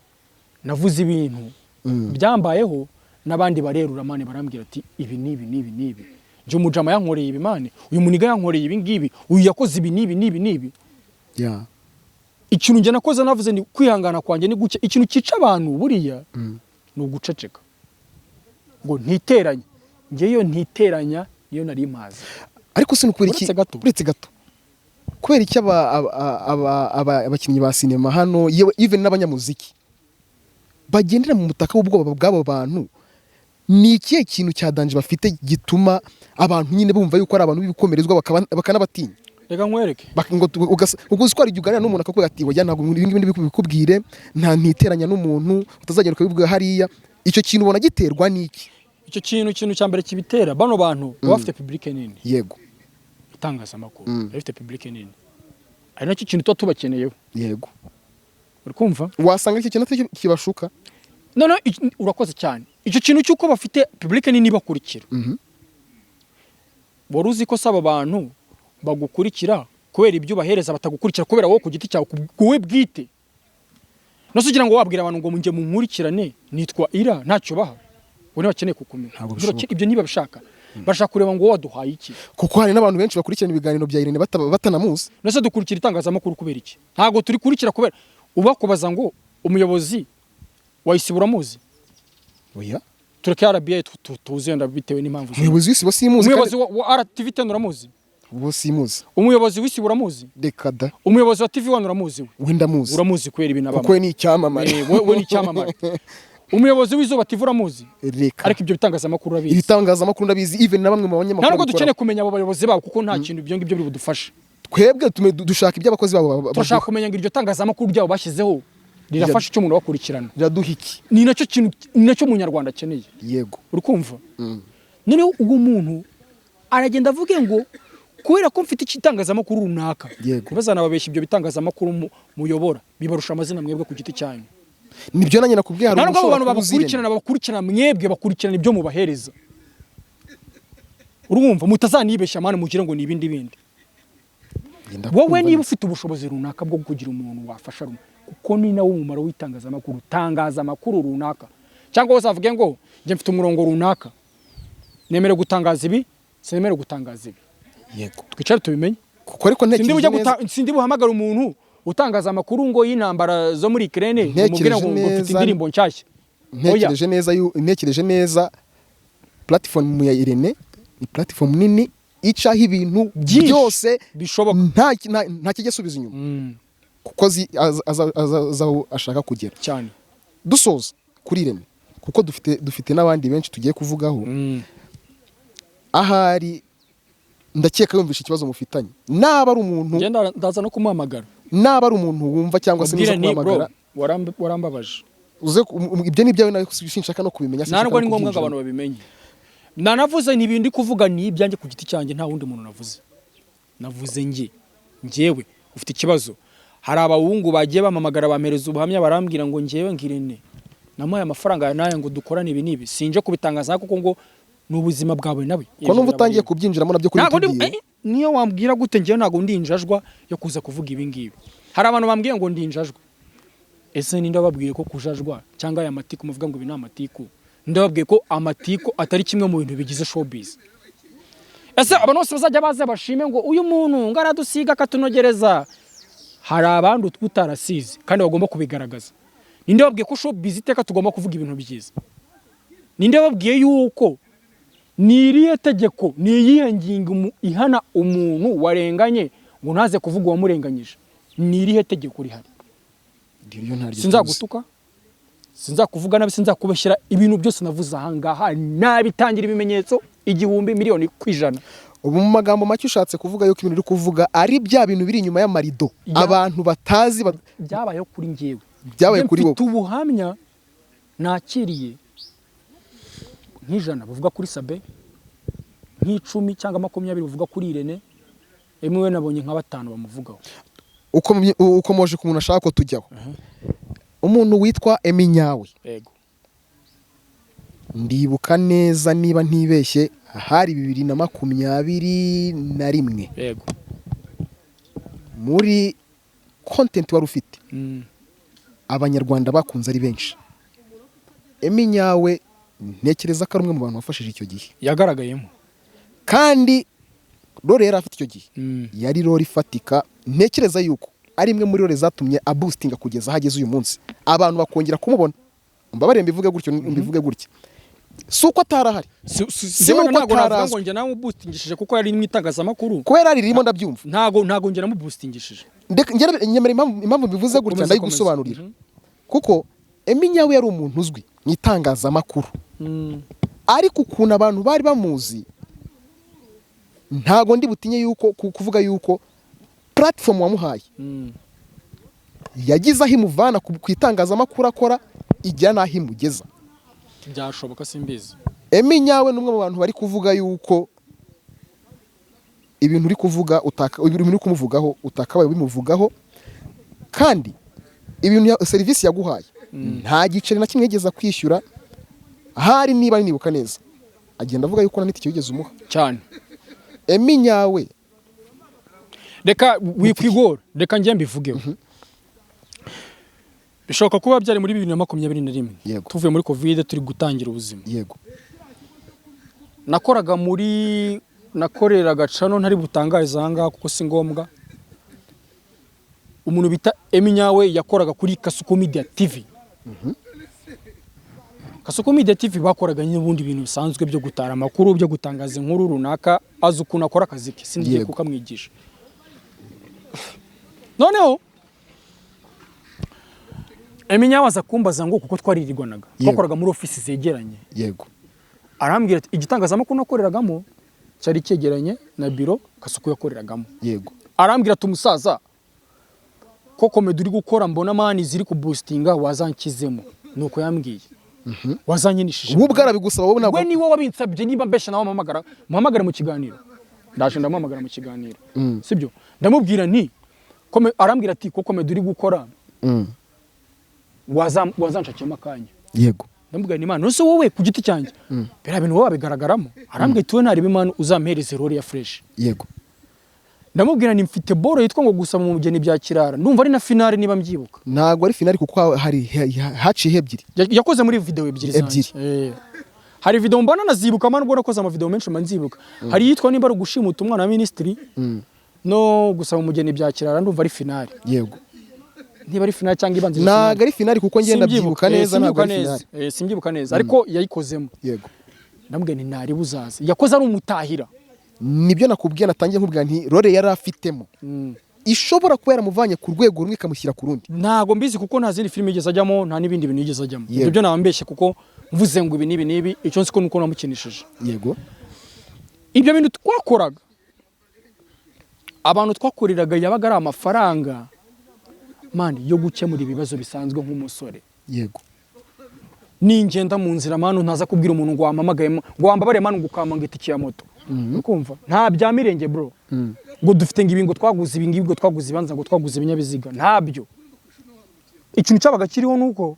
navuze ibintu byambayeho n'abandi barerura mane barambwira ati ibi nibi. Je umujama yankoreye ibi mane uyu muniga yankoreye ibi ngibi uyu yakoze ibi nibi. Yeah. Ikintu nge nakoze navuze ni kwihangana kwanjye ni guke ikintu kica abantu buriya no guceceka ngo ntiteranye ngeyo ntiteranya niyo nari imaze. Ariko sinukuri iki uretse gato kubera iki abakinnyi ba sinema hano yewe even n'abanyamuziki bagendera mu mutaka w'ubwoba bw'abo bantu. Ni ikihe kintu cyadanje bafite gituma abantu nyine bumva yuko ari abantu b'ibikomerezwa bakanabatinya? Reka nkwereke uguzwara igiganira n'umuntu akakubwira ati oya ntabwo ibingi bikubwire nta ntiteranya n'umuntu utazagera ukabivuga hariya. Icyo kintu ubona giterwa n'iki? Icyo kintu cya mbere kibitera bano bantu bafite public nini. Yego. Itangazamakuru bafite public nini ari nacyo kintu tubakeneyeho. Yego. Uri kumva wasanga iki kintu kibashuka no urakoze cyane. Icyo kintu cyuko bafite public nini bakurikira boruzi ko saba abantu bagukurikira kubera ibyo bahereza batagukurikira kubera wowe ku giti cyawe kuwe bwite. No sugira ngo wabwira abantu ngo munge munkurikirane nitwa Ira ntacyo baha ngo bakeneye kukumenya. Ibyo niba bishaka bashaka kureba ngo waduhaye iki kuko hari n'abantu benshi bakurikirana ibiganiro bya Irene batanamuzi. Nose dukurikira itangazamakuru kubera iki? Ntago turi kurikira kubera ubakubaza ngo umuyobozi wayisibura muzi. Oya tureke RBA tuzenda bitewe n'impamvu. Umuyobozi w'isibo simuzi. Umuyobozi wa RTV uramuzi? Ubu simuzi. Umuyobozi w'isibo uramuzi? Dekada. Umuyobozi wa TV1 uramuzi we? Wenda muzi. Uramuzi kwera ibintu abamo. Kuko ni icyamamare. We ni icyamamare. Umuyobozi w'izuba TV uramuzi? Ariko ibyo bitangazamakuru urabizi. Ibitangazamakuru ndabizi even na bamwe mu banyamakuru. Ntabwo dukeneye kumenya abo bayobozi babo kuko nta kintu ibyo ngibyo biri budufashe. Twebwe dushaka iby'abakozi babo. Turashaka kumenya ngo iryo tangazamakuru byabo bashyizeho rirafasha icyo umuntu wakurikirana. Riraduha iki? Ni nacyo kintu nacyo munyarwanda akeneye. Yego. Uri kumva? Noneho uwo muntu aragenda avuge ngo kubera ko mfite ikitangazamakuru runaka. Bazana babeshya ibyo bitangazamakuru muyobora bibarusha amazina mwebwe ku giti cyanyu. Nibyo nanye nakubwiye hari umuntu abantu bakurikirana mwebwe bakurikirana ibyo mubahereza. Urumva mutazanibeshya mane mugire ngo ni ibindi. Wowe niba ufite ubushobozi runaka bwo kugira umuntu wafasha kuko ni nawo umumaro w'itangazamakuru tangaza amakuru runaka cyangwa uzavuge ngo nje mfite umurongo runaka nemere gutangaza ibi semere gutangaza ibi. Yego twicare tubimenye kuko ariko sindi buhamagara umuntu utangaza amakuru ngo y'intambara zo muri Ukraine umubwira ngo mfite indirimbo nshyashya ntekereje neza platform ya Irene ni platform nini icaho ibintu byose bishoboka, nta kigisubiza inyuma kuko azaho ashaka kugera cyane. Dusoza kuri Irene kuko dufite n'abandi benshi tugiye kuvugaho. Ahari ndakeka yumvisha ikibazo mufitanye, naba ari umuntu ngenda ndaza no kumuhamagara, naba ari umuntu wumva cyangwa se nizo kumuhamagara warambabaje uze ibyo ni byawe nawe sinshaka no kubimenya, ntabwo ari ngombwa ngo abantu babimenye. Nanavuze n'ibindi kuvuga ni ibyanjye ku giti cyanjye, nta wundi muntu navuze njyewe ufite ikibazo. Hari abahungu bagiye bamamagara bamereza ubuhamya barambwira ngo njyewe ngirene namuhaye amafaranga naye ngo dukorane ibi nibi, sinje kubitangaza kuko ngo n'ubuzima bwawe nawe ko numva utangiye kubyinjiramo nabyo kuri TV. Niyo wambwira gute njyewe ntago ndinjajwa yo kuza kuvuga ibi ngibi. Hari abantu bambwiye ngo ndinjajwa, ese ninde babwiye ko kujajwa cyangwa aya matiku muvuga ngo ibi ni amatiku? Ndababwiye ko amatiku atari kimwe mu bintu bigize showbiz. Ese abantu bose bazajya baza bashime ngo uyu muntu ngaradusiga katunogereza, hari abandi utwutarasize kandi bagomba kubigaragaza. Ninde babwiye ko showbiz iteka tugomba kuvuga ibintu byiza? Ninde babwiye yuko niriye tegeko niyihe ngingo ihana umuntu warenganye ngo naze kuvuga uwamurenganyije? Nirihe tegeko rihari? Sinzagutuka, sinzakuvuga nabi, sinzakubeshyira, ibintu byose navuze ahangaha nabitangira ibimenyetso 1,000 miliyoni kwijana. Ubu mu magambo make ushatse kuvuga yuko ibintu uri kuvuga ari bya bintu biri inyuma y'amarido abantu batazi byabayeho kuri njyewe, byabaye kuri wowe. Tubuhamya nakiriye nk'ijana buvuga kuri Sabe, nk'icumi cyangwa 20 buvuga kuri Irene, emwe nabonye nka 5 bamuvugaho. Uko moje ku muntu ashaka ko tujyaho. Umuntu witwa Eminyawe, yego, ndibuka neza niba ntibeshye hari 2021, yego, muri content wari ufite abanyarwanda bakunze ari benshi. Eminyawe ntekereza ko ari umwe mu bantu wafashije icyo gihe, yagaragayemo kandi role yari afite icyo gihe yari role ifatika. Ntekereza yuko ari imwe muri role zatumye aboostinga kugeza hageze uyu munsi, abantu bakongera kumubona. Mbabare mbivuge gutyo, mbivuge gutya, suko atarahari, si nuko ataravuga ngo njye nawe boostingishije kuko yari mu itangazamakuru, ko yari ririmo ndabyumva, ntago njye namu boostingishije. Nyemera impamvu bivuze gutya ndayi gusobanurira, kuko Eminyawe yari umuntu uzwi mu itangazamakuru, ariko ukuntu abantu bari bamuzi ntago ndi butinye yuko kuvuga yuko platform wamuhaye yagize aho imuvana ku itangazamakuru akora ijya naho imugeza. Byashoboka simbizi. Eminyawe n'umwe mu bantu bari kuvuga yuko ibintu uri kuvuga ibintu uri kumuvugaho utakabaye bimuvugaho, kandi ibintu service yaguhaye nta giceri na kimwe yigeze kwishyura. Hari niba nibuka neza agenda avuga yuko naniti cyigeze umuha cyane. Eminyawe reka wikwigora, reka njye mbivugeho. Bishoboka kuba byari muri 2021 tuvuye muri covid turi gutangira ubuzima. Yego, nakoreraga cano ntari butangariza ahangaha kuko si ngombwa. Umuntu bita Eminyawe yakoraga kuri Kasuku Media TV. Kasuku Media TV bakoraga n'ubundi bintu bisanzwe byo gutara amakuru, byo gutangaza inkuru runaka, azi ukuntu akora akazi ke, sindiye kukamwigisha. Noneho Eminyawe aza kumbaza ngo kuko twaririrwanaga twakoraga muri office zegeranye. Yego, arambwira ati igitangazamakuru nakoreragamo cyari cyegeranye na biro Kasuku yakoreragamo. Yego, arambwira ati umusaza ko comedy uri gukora mbona mani ziri ku boostinga wazankizemo. Nuko yambwiye wazanyinishije ubwo arabigusaba wowe ntabwo we niwe wabinsabye, niba mbesha nawe muhamagara mu kiganiro. Ndaje ndamuhamagara mu kiganiro, sibyo ndamubwira nti arambwira ati ko comedy uri gukora wazanshakiyemo akanya. Yego, ndamubwira ni Imana nose wowe ku giti cyanjye bera bintu wowe bigaragaramo. Arambwira ati we ntari b'Imana uzampereze role ya fresh. Yego, ndamubwira ni mfite boro yitwa ngo gusaba mu mugeni bya Kirara, ndumva ari na finale niba mbyibuka. Ntago ari finale kuko hari haciye ebyiri, yakoze muri video ebyiri zanjye. Hari video mbona nazibuka mano ubwo nakoze ama video menshi manzibuka. Hari yitwa nimba ari gushimuta umwana wa ministry no gusaba umugeni bya Kirara, ndumva ari finale. Yego, niba ari finale cyangwa ibanza ntago ari finale kuko ngenda byibuka neza ntago ari finale simbyibuka neza ariko yayikozemo yego ndambwiye ni ntari buzaza yakoze ari umutahira nibyo nakubwiye natangiye nkubwira nti role yari afitemo ishobora kuba yaramuvanye ku rwego rumwe ikamushyira ku rundi ntago mbizi kuko nta zindi filime yigeze ajyamo nta n'ibindi bintu yigeze ajyamo ibyo nabambeshye kuko mvuze ngo ibi n'ibi icyo nzi ko nuko namukinishije yego ibyo bintu twakoraga abantu twakoreraga yabaga ari amafaranga mani yo gukemura ibibazo bisanzwe nk'umusore yego ningenda mu nzira manu ntaza kubwira umuntu ngo wamamagaye ngo wambabare manu gukamanga itike ya moto ukumva nta bya mirenge bro ngo dufite ngo ibingo twaguze ibingibi ngo twaguze ibanza ngo twaguze ibinyabiziga ntabyo ikintu cyabaga kiriho nuko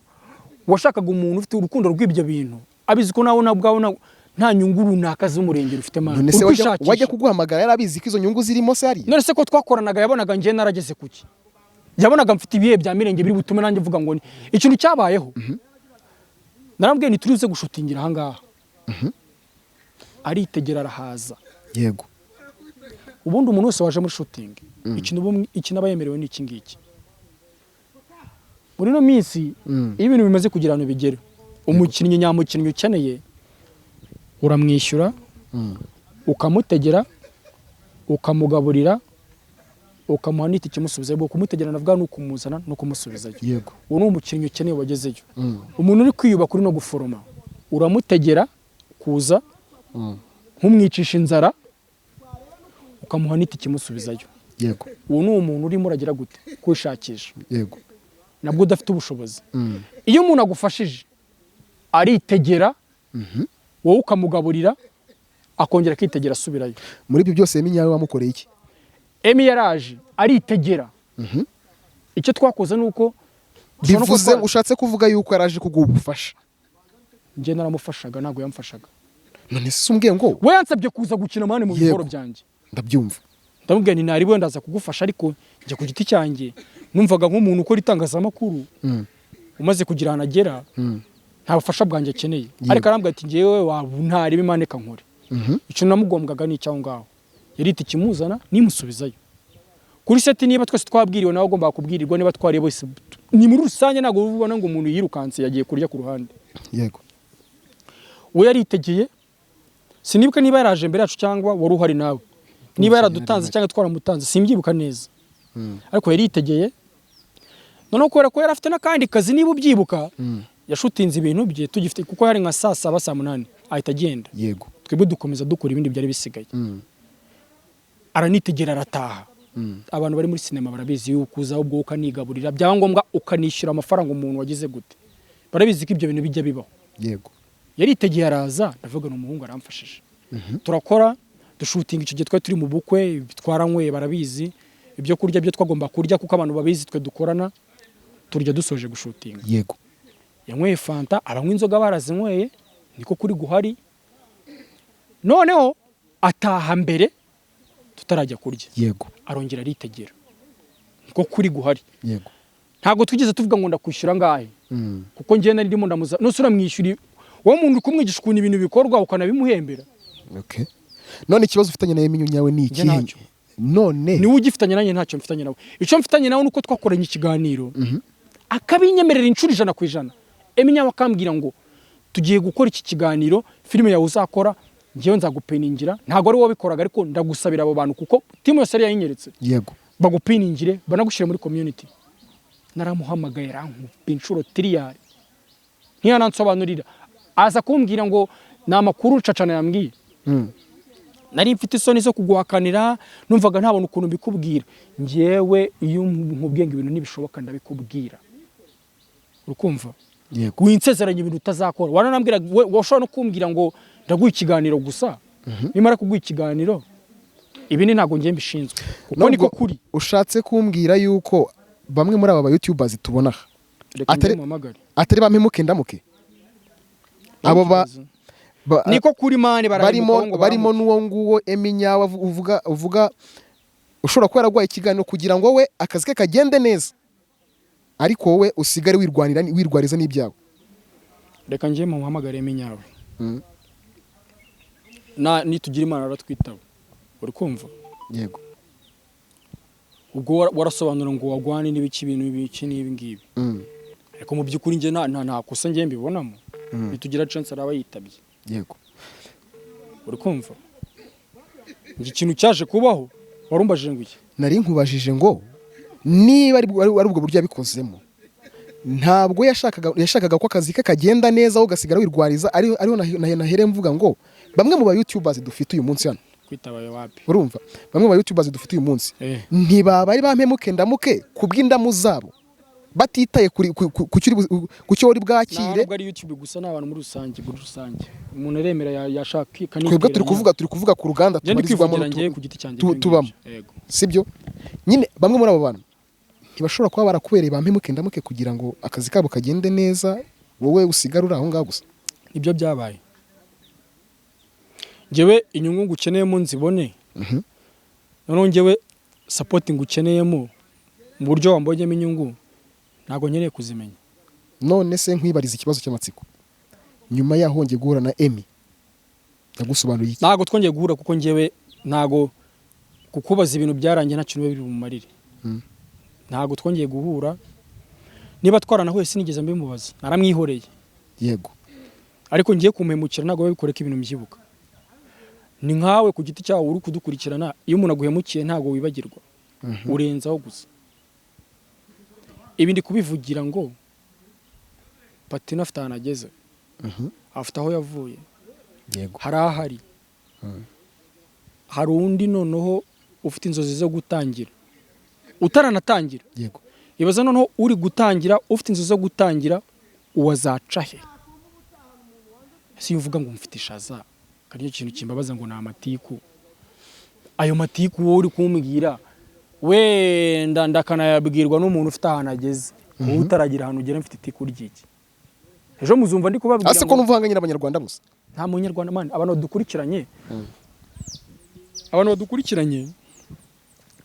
washakaga umuntu ufite urukundo rw'ibyo bintu abizi ko nawe nabwawe nta nyungu runaka z'umurenge rufite manu none se wajya kuguhamagara yarabizi ko izo nyungu zirimo se ari none se ko twakoranaga yabonaga ngiye narageze kuki yabonaga mfite ibihe bya mirenge biri butume nanjye vuga ngo ni ikintu cyabayeho narambwiye ntituruze gushutingira ahangaha aritegera arahaza yego ubundi umuntu wese waje muri shooting ikintu aba yemerewe ni iki ngiki muri no minsi iyo ibintu bimaze kugira ahantu bigera umukinnyi nyamukinnyi ukeneye uramwishyura ukamutegera ukamugaburira ukamuha n'itike imusubizayo bwo kumutegera navuga no kumuzana no kumusubizayo yego uwo ni umukinnyi ukeneye wagezeyo umuntu uri kwiyubaka uri no guforoma uramutegera kuza nkumwicisha inzara ukamuha n'itike imusubizayo yego uwo ni umuntu urimo uragira gute kwishakisha yego nabwo udafite ubushobozi iyo umuntu agufashije aritegera wowe ukamugaburira akongera akitegera asubirayo muri ibyo byose Emi nyawe wamukoreye iki Emi yaraje aritegera icyo twakoze nuko bivuze ushatse kuvuga yuko yaraje kugufasha njye naramufashaga ntago yamfashaga none se umbwiye ngo we yansabye kuza gukina mane mu bihoro byanjye ndabyumva ndamubwiye ni nari wenda aza kugufasha ariko njye ku giti cyanjye numvaga nk'umuntu ukora itangazamakuru umaze kugira ahantu agera nta bufasha bwanjye akeneye ariko arambwira ati ngewe waba ntari bimaneka nkore icyo namugombwaga ni icyaho ngaho yari iti kimuzana nimusubizayo kuri seti niba twese twabwiriwe nawe agomba kubwirirwa niba twariye bose ni muri rusange ntabwo ubona ngo umuntu yirukanse yagiye kurya ku ruhande yego we yaritegeye sinibuka niba yaraje mbere yacu cyangwa wari uhari nawe niba yaradutanze cyangwa twaramutanze simbyibuka neza ariko yaritegeye noneho kubera ko yari afite n'akandi kazi niba ubyibuka yashutinze ibintu bye tugifite kuko yari nka saa 7 saa 8 ahita agenda yego twebwe dukomeza dukora ibindi byari bisigaye aranitegera arataha abantu bari muri sinema barabizi yuko uza ubwo ukanigaburira byaba ngombwa ukanishyura amafaranga umuntu wagize gute barabizi ko ibyo bintu bijya bibaho yego yaritegeye araza ndavuga n'umuhungu aramfashije turakora dushutinga icyo gihe twari turi mu bukwe twaranyweye barabizi ibyo kurya byo twagomba kurya kuko abantu babizi twe dukorana turya dusoje gushutinga yego yanyweye fanta abanywa inzoga barazinyweye niko kuri guhari noneho ataha mbere tutarajya kurya yego arongera aritegera niko kuri guhari yego ntago twigeze tuvuga ngo ndakwishyura ngahe kuko njye nari ndimo ndamuza nose uramwishyura wowe umuntu uri kumwigisha ukuntu ibintu bikorwa ukanabimuhembera okay none ikibazo ufitanye na Emi nyawe ni iki none niwe ugifitanye nanjye ntacyo mfitanye nawe icyo mfitanye nawe nuko twakoranye ikiganiro akabinyemerera inshuro 100%. Emi nyawe akambwira ngo tugiye gukora iki kiganiro filime yawe uzakora ngiye nzagupeningira ntago ari wowe bikoraga ariko ndagusabira abo bantu kuko timu yose yari yayinyeretse yego bagupiningire banagushyire muri community naramuhamagaye rankupa inshuro tiriyari ntiyanansobanurira aza kumbwira ngo ni amakuru cacana yambwiye nari mfite isoni zo kuguhakanira numvaga ntabona ukuntu mbikubwira ngewe iyo nkubwiye ngo ibintu ntibishoboka ndabikubwira urukumva yego winsezeranya ibintu utazakora waranambwira washobora no kumbwira ngo ndaguha ikiganiro gusa nimara kuguha ikiganiro ibi ni ntago ngiye mbishinzwe kuko niko kuri ushatse kumbwira yuko bamwe muri aba YouTubers tubona atari bampemuke ndamuke abo niko kuri mane barimo n'uwo nguwo Emi nyawe uvuga ushobora kuba yaragwaye ikiganiro kugira ngo we akazi ke kagende neza ariko wowe usigare wirwariza n'ibyawe reka ngiye muhamagare Emi nyawe nitugira imana aratwitaba uri kumva yego ubwo warasobanura ngo wagwane n'ibiki ibintu ibiki n'ibi ngibi ariko mu by'ukuri njye nta kosa njye mbibonamo bitugira chance araba yitabye yego uri kumva iki kintu cyaje kubaho warumbajije ngo iki nari nkubajije ngo niba ari ubwo buryo yabikozemo ntabwo yashakaga ko akazi ke kagenda neza aho gasigara wirwariza ariho nahere mvuga ngo bamwe mu ba YouTubers dufite uyu munsi hano kwitabaye wapi urumva bamwe mu ba YouTubers dufite uyu munsi ntibaba ari bampemuke ndamuke kubw'indamu zabo batitaye ku cyo uri bwakire ntabwo ari YouTube gusa n'abantu muri rusange umuntu aremera yashaka twebwe turi kuvuga ku ruganda tubarizwamo tubamo sibyo nyine bamwe muri abo bantu ntibashobora kuba barakubereye bampemuke ndamuke kugira ngo akazi kabo kagende neza wowe usigarura aho ngaho gusa ibyo byabaye njyewe inyungu ngukeneyemo nzibone noneho njyewe supporting ngukeneyemo mu buryo wambonyemo inyungu ntabwo nkeneye kuzimenya none se nkwibariza ikibazo cy'amatsiko nyuma yaho ngiye guhura na Emmy yagusobanuriye iki ntabwo twongeye guhura kuko njyewe ntabwo kukubaza ibintu byarangiye nta kintu biri bumarire ntabwo twongeye guhura niba twaranahuye sinigeze mbimubaza naramwihoreye yego ariko ngiye kumemukira ntabwo babikoreka ibintu mbyibuka ni nkawe ku giti cyawe uri kudukurikirana iyo umuntu aguhemukiye ntabwo wibagirwa urenzaho gusa ibi ndi kubivugira ngo Patino afite ahantu ageze afite aho yavuye yego hari ahari hari undi noneho ufite inzozi zo gutangira utaranatangira yego ibaza noneho uri gutangira ufite inzozi zo gutangira uwazaca he si uvuga ngo mfite ishaza kandi icyo kintu kimbabaza ngo ni amatiku ayo matiku wowe uri kumbwira wenda ndakanayabwirwa n'umuntu ufite ahantu ageze wowe utaragira ahantu ugera mfite itiku ry'iki ejo muzumva ndi kubabwira ase ko n'uvanganye n'abanyarwanda gusa nta munyarwanda mani abantu badukurikiranye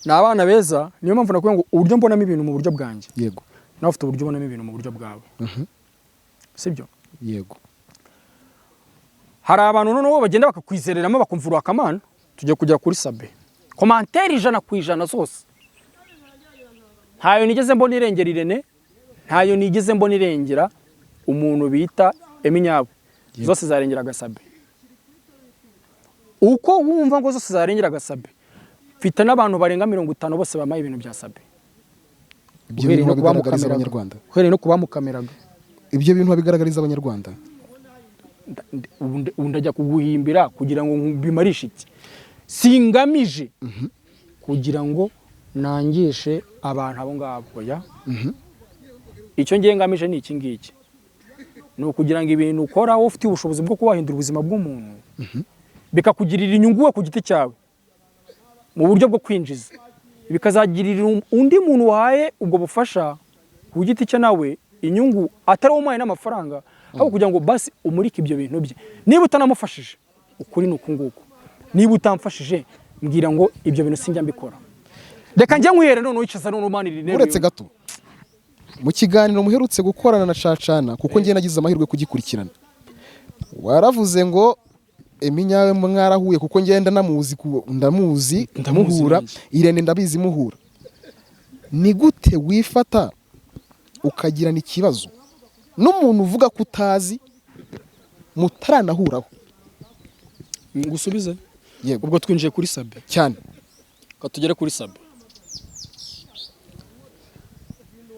ni abana beza niyo mpamvu nakubwira ngo uburyo mbonamo ibintu mu buryo bwanjye yego nawe ufite uburyo ubonamo ibintu mu buryo bwawe sibyo yego hari abantu noneho bagenda bakakwizereramo bakumva urakamana tujye kujya kuri Sabe commentaire 100% zose ntayo nigeze mbona irengera Irene ntayo nigeze mbona irengera umuntu bita Eminyabo zose zarengera Gasabe uko wumva ngo zose zarengera Gasabe mfite n'abantu barenga 50 bose bamaye ibintu bya Sabe ibyo bintu bigaragariza abanyarwanda kwere no kubamukameraga ibyo bintu bigaragariza abanyarwanda undajya kuguhimbira kugira ngo bimarishe iki singamije kugira ngo nangishe abantu abo ngabo oya icyo ngiye ngamije ni iki ngiki no kugira ngo ibintu ukora ufite ubushobozi bwo kubahindura ubuzima bw'umuntu bikakugirira inyungu we ku giti cyawe mu buryo bwo kwinjiza bikazagirira undi muntu wahaye ubwo bufasha ku giti cye nawe inyungu atari umuhaye n'amafaranga aho kugira ngo basi umurike ibyo bintu bye niba utanamufashije ukuri nuko nguko niba utamfashije mbwira ngo ibyo bintu sinjya mbikora reka njye nkwihere none wicaza none umanira intebe uretse gato mu kiganiro muherutse gukorana na Cacana kuko ngiye nagize amahirwe kugikurikirana waravuze ngo Eminyawe mwarahuye kuko ngenda ndamuzi muhura Irene ndabizi muhura ni gute wifata ukagirana ikibazo n'umuntu uvuga ko utazi mutaranahuraho ngusubize yego ubwo twinjiye kuri Sabe cyane katugere kuri Sabe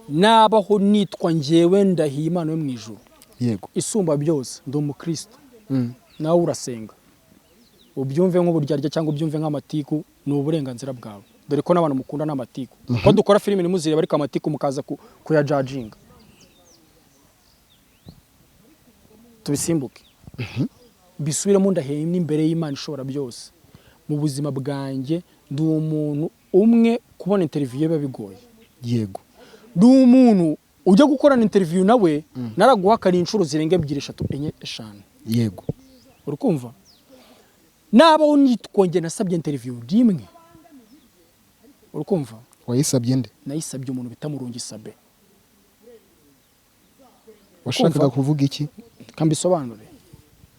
nabaho nitwa njyewe Ndahimana yo mwijuru yego isumba byose ndi umukristo nawe urasenga ubyumve nk'uburyarya cyangwa ubyumve nk'amatiku ni uburenganzira bwawe dore ko n'abantu mukunda n'amatiku ko dukora filime nimuzireba ariko amatiku mukaza kuyajajinga tubisimbuke bisubiremo ndaheye n'imbere y'Imana ishobora byose mu buzima bwanjye ndi umuntu umwe kubona interview biba bigoye yego ndi umuntu ujya gukorana interview nawe naraguhakana inshuro zirenga 2 3 4 5 yego urukumva nabo nitwonge nasabye interview rimwe urukumva wayisabye nde nayisabye umuntu bitamurungi Sabe washakaga kuvuga iki kambisobanure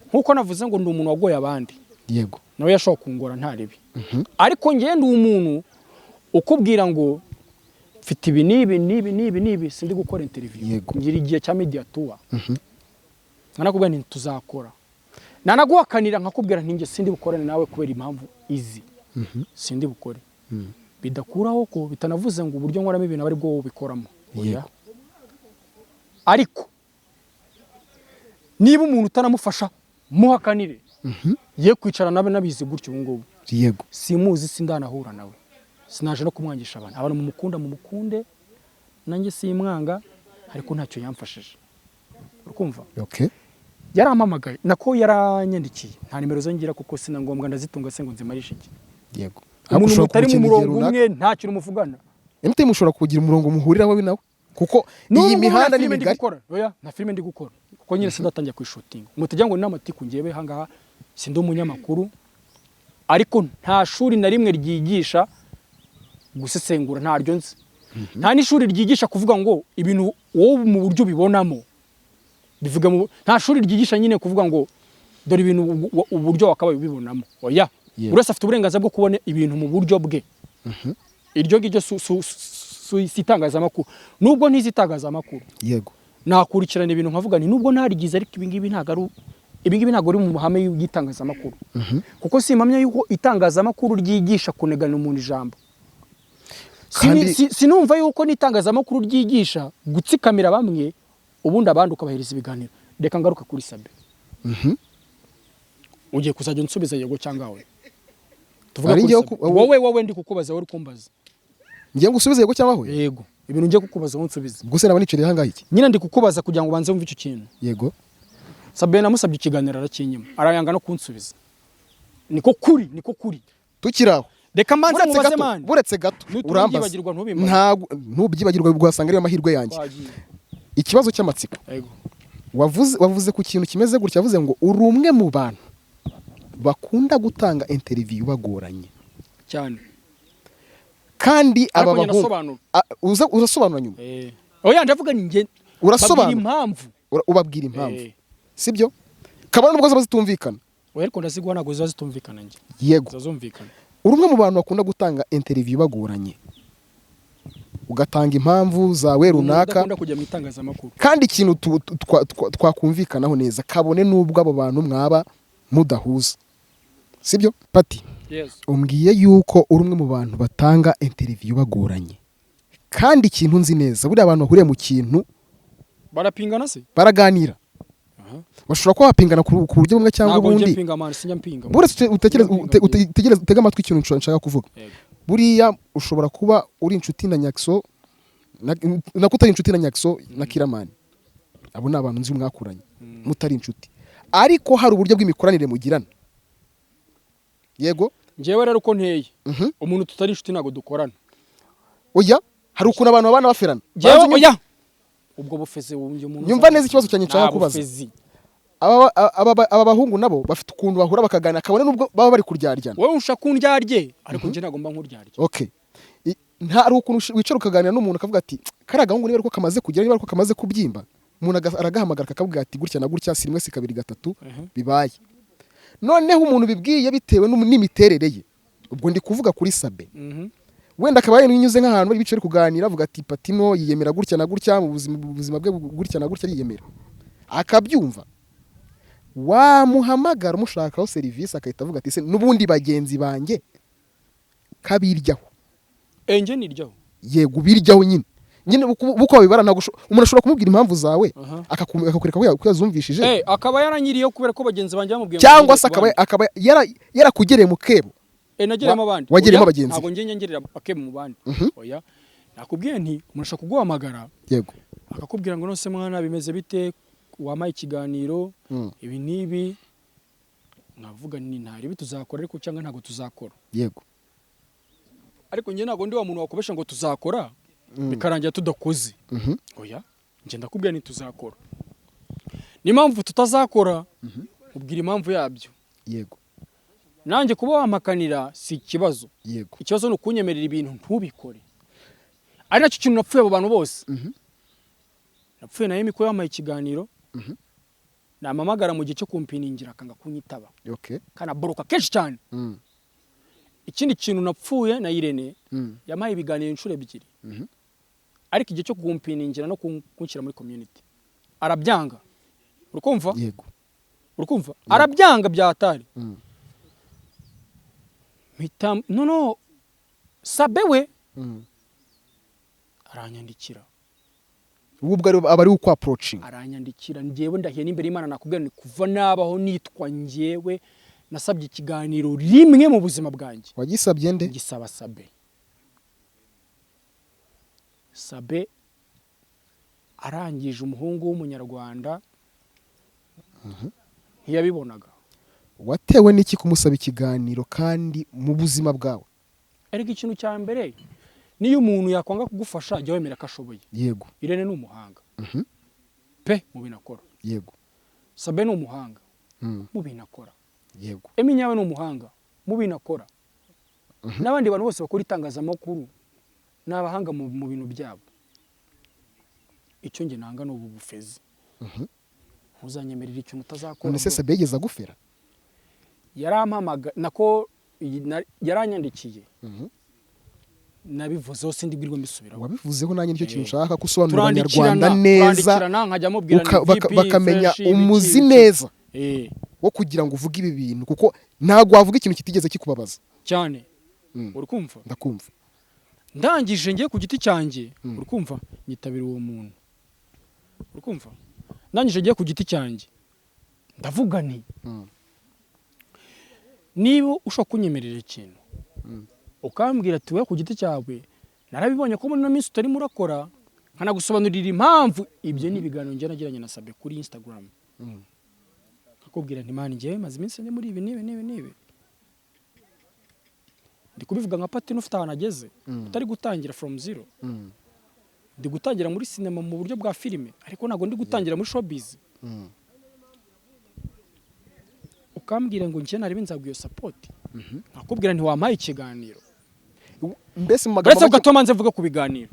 nkuko navuze ngo ndi umuntu wagoye abandi yego nawe yashobora kungora nta ribi ariko ngiye ndi umuntu ukubwira ngo mfite ibi n'ibi sindi gukora interview Yego. ngira igihe cya media tour nkanakubwira nti tuzakora nanaguhakanira nkakubwira nti nge sindi bukorane nawe kubera impamvu izi sindi bukore bidakuraho ko bitanavuze ngo uburyo nkoramo ibintu ari bwo bikoramo oya ariko niba umuntu utanamufasha muhakanire ye kwicara nabe nabizi gutyo ubu ngubu yego simuzi sindanahura nawe sinaje no kumwangisha abantu mu mukunde nanjye simwanga ariko ntacyo yamfashije urukumva okay yarampamagaye nako yaranyandikiye nta nimero zo ngira kuko sina ngombwa ndazitunga se ngo nzimarishe iki yego umuntu mutari mu murongo umwe ntacyo umuvugana emte mushobora kugira umurongo muhuriraho nawe kuko iyi mihanda ni migari oya na filime ndi gukora kuko nyine sindatangiye ku shooting mutajya ngo n'amatiku ngiye hangaha sindi umunyamakuru ariko nta shuri na rimwe ryigisha gusesengura ntaryo nzi nta n'ishuri ryigisha kuvuga ngo ibintu wowe mu buryo bibonamo bivuga mu nta shuri ryigisha nyine kuvuga ngo dore ibintu uburyo wakabaye ubibonamo oya uretse afite uburenganzira bwo kubona ibintu mu buryo bwe iryo ngiryo sitangazamakuru nubwo ntizitangazamakuru yego nakurikirana ibintu nkavuga ni nubwo ntarigize ariko ibingibi ntago ari mu mahame y'itangazamakuru kuko simpamya yuko itangazamakuru ryigisha kunegana umuntu ijambo sinumva yuko n'itangazamakuru ryigisha gutsikamira bamwe ubundi abandi ukabahereza ibiganiro reka ngaruka kuri Sabe ugiye kuzajya unsubiza yego cyangwa we tuvuga kuri wowe ndi kukubaza wowe ukumbaza ngiye ngusubiza yego cyangwa we yego ibintu ngiye kukubaza unsubiza gusa naba nicariye hangahe iki nyine ndi kukubaza kugira ngo banze wumve icyo kintu yego Sabe namusabye ikiganiro arakinyima arayanga no kunsubiza niko kuri tukiraho reka manze mubaze mani buretse gato urambaza ntabwo ntubyibagirwa guhasanga ariyo mahirwe yanjye ikibazo cy'amatsiko yego wavuze ku kintu kimeze gutya yavuze ngo uri umwe mu bantu bakunda gutanga interview bagoranye cyane kandi aba bahungu urasobanura nyuma oya ndavuga nge urasobanura impamvu ubabwira impamvu sibyo kabana nubwo zaba zitumvikana oya ariko ndazigwa nago ziba zitumvikana nge yego zazumvikana uri umwe mu bantu bakunda gutanga interview bagoranye ugatanga impamvu zawe runaka kandi ikintu twakumvikanaho neza kabone nubwo abo bantu mwaba mudahuza sibyo pati umbwiye yuko uri umwe mu bantu batanga interview bagoranye kandi ikintu nzi neza buriya abantu bahuriye mu kintu barapingana se baraganira bashobora kuba bapingana ku buryo bumwe cyangwa ubundi buretse utegereze utega amatwi ikintu nshaka kuvuga buriya ushobora kuba uri inshuti na Nyakso nako utari inshuti na Nyakso na Kiramani abo ni abantu nzi mwakuranye mutari inshuti ariko hari uburyo bw'imikoranire mugirana yego ngewe rero uko nteye umuntu tutari inshuti ntago dukorana oya hari ukuntu abantu babana baferana oya ubwo bufeze umuntu nyumva neza ikibazo cyane nshaka kubaza aba bahungu nabo bafite ukuntu bahura bakaganira kabone nubwo baba bari kuryaryana wowe ushaka kundyarye ariko nje nagomba nkuryarye okay nta ukuntu wicara ukaganira n'umuntu akavuga ati karagahungu niba ariko kamaze kugira niba ariko kamaze kubyimba umuntu aragahamagara akavuga ati gutya na gutya si rimwe si kabiri gatatu bibaye noneho umuntu bibwiye bitewe n'imiterere ye ubwo ndi kuvuga kuri Sabe wenda akaba yanyuze nk'ahantu bari bicare kuganira avuga ati Patino yiyemera gutya na gutya mu buzima bwe gutya na gutya yiyemera akabyumva wamuhamagara umushakaho serivisi akahita avuga ati se n'ubundi bagenzi banjye kabiryaho enje niryaho yego biryaho nyine buko babibara ntago umuntu ashobora kumubwira impamvu zawe akakureka ko yazumvishije akaba yaranyiriye kubera ko bagenzi banjye bamubwiye cyangwa se akaba yarakugereye mu kebo nageremo abandi wageremo abagenzi ntago nge ngerera akebo mu bandi oya nakubwiye nti umuntu ashaka kuguhamagara yego akakubwira ngo nose mwana bimeze bite wamaye ikiganiro ibi nibi navuga ni ntari bituzakora ariko cyangwa ntago tuzakora yego ariko nge ntago ndi wa muntu wakubesha ngo tuzakora bikarangira tudakoze oya nge ndakubwira ni tuzakora ni impamvu tutazakora ubwira impamvu yabyo yego nanjye kuba wamakanira si ikibazo yego ikibazo ni ukunyemerera ibintu ntubikore ari nacyo kintu napfuye abo bantu bose napfuye nayo imiko yamaye ikiganiro namamagara mu gihe cyo kumpiningira akanga kunyitaba okay kana boroka kenshi cyane ikindi kintu napfuye na Irene yamaye ibiganiro inshuro ebyiri ariko igihe cyo kumpiningira no kunshyira muri community arabyanga urukumva yego urukumva arabyanga byatari no Sabe we aranyandikira ubwo abari uko approaching aranyandikira ngewe ndahiye n'imbere y'Imana nakubwira ni kuva nabaho nitwa ngewe nasabye ikiganiro rimwe mu buzima bwanjye wagisabye nde gisaba Sabe arangije umuhungu w'umunyarwanda ntiyabibonaga watewe n'iki kumusaba ikiganiro kandi mu buzima bwawe ariko ikintu cya mbere niyo umuntu yakwanga kugufasha ajya wemera ko ashoboye yego Irene ni umuhanga pe mu binakora yego Sabe ni umuhanga mu binakora yego Eminyawe ni umuhanga mu binakora n'abandi bantu bose bakora itangazamakuru ni abahanga mu bintu byabo icyo nge nanga ni ubu bufezi ntuzanyemerera ikintu utazakora none se Sabe yigeze agufera yarampamaga nako yaranyandikiye nabivuzeho sindi bwirwa mbisubiraho wabivuzeho nanjye nicyo kintu nshaka gusobanurira abanyarwanda neza bakamenya umuzi neza wo kugira ngo uvuge ibi bintu kuko ntago wavuga ikintu kitigeze kikubabaza cyane uri kumva ndakumva ndangije ngiye ku giti cyanjye uri kumva nyitabira uwo muntu uri kumva ndangije ngiye ku giti cyanjye ndavuga nti niba ushaka kunyemerera ikintu ukambwira ati we ku giti cyawe narabibonye ko muri no minsi utari murakora nkanagusobanurira impamvu ibyo ni ibiganiro njye nagiranye na Sabe kuri Instagram akubwira nti mani ngiye maze iminsi ndi muri ibi nibi ndi kubivuga nka pati n'ufite ahantu ageze utari gutangira from zero ndi gutangira muri sinema mu buryo bwa filime ariko ntago ndi gutangira muri showbiz ukambwira ngo njye nari nzabwiye support akubwira nti wampaye ikiganiro mbese mu magambo uretse gatoma nze vuga ku biganiro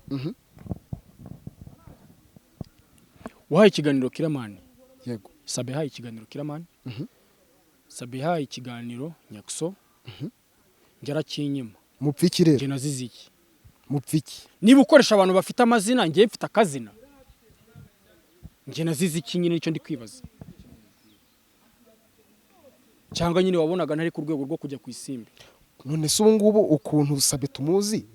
wahaye ikiganiro Kiramani yego Sabe haye ikiganiro Kiramani Sabe haye ikiganiro Nyakso njyarakinyima mupfiki rero nge naziziki mupfiki niba ukoresha abantu bafite amazina ngiye mfite akazina nge naziziki nyine nicyo ndi kwibaza cyangwa nyine wabonaga ntari ku rwego rwo kujya ku isimbi none se ubu ngubu ukuntu Sabe tumuzi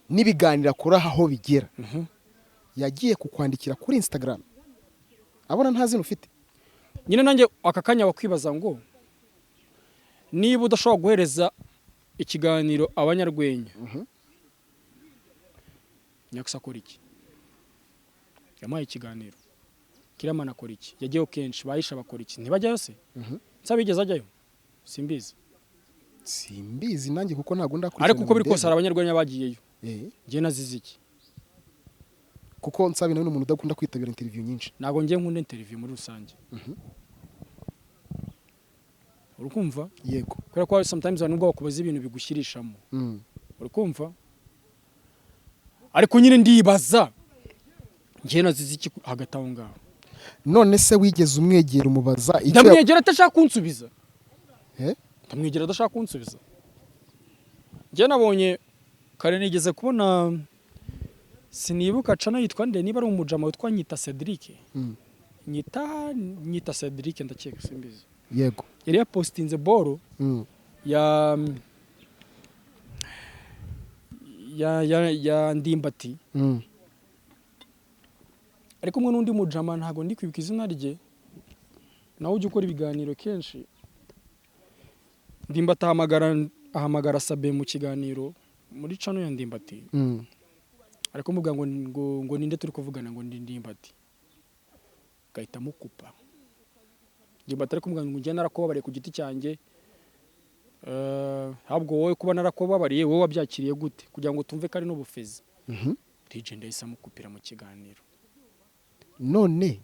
n'ibiganiro akora aho bigera yagiye kukwandikira kuri Instagram abona nta zina ufite nyine nanjye aka kanya wakwibaza ngo niba udashobora guhereza ikiganiro abanyarwenya Nyaksa akora iki yamaye ikiganiro Kiramana akora iki yagiyeho kenshi bayisha bakora iki ntibajyayo se nsabigeze ajyayo simbizi nanjye kuko ntago ndakurikirana ariko uko biri kose hari abanyarwenya bagiyeyo njye nazize iki kuko Nsabi nawe umuntu udakunda kwitabira interview nyinshi nago ngiye nkunda interview muri rusange urukumva yego kubera ko sometimes abantu ubwo bakubaza ibintu bigushyirishamo urukumva ariko nyine ndibaza njye nazize iki hagati aho ngaho none se wigeze umwegera umubaza icyo ndamwegera atashaka kunsubiza ndamwegera adashaka kunsubiza njye nabonye kare nigeze kubona sinibuka cana yitwa nde niba ari umujama witwa Nyita Cedric Nyita Cedric ndakeka simbizi yego yari yapostinze boro ya Ndimbati ariko umwe n'undi mujama ntago ndi kwibuka izina rye nawe ujya ukora ibiganiro kenshi Ndimbati ahamagara Sabe mu kiganiro muri cano ya Ndimbati ariko mvuga ngo ninde turi kuvugana ngo ndi Ndimbati gahita mukupa Ndimbati ariko mvuga ngo njye narakobabariye ku giti cyanjye habwo wowe kuba narakobabariye wowe wabyakiriye gute kugira ngo tumve kari n'ubufezi DJ ndahise mukupira mu kiganiro none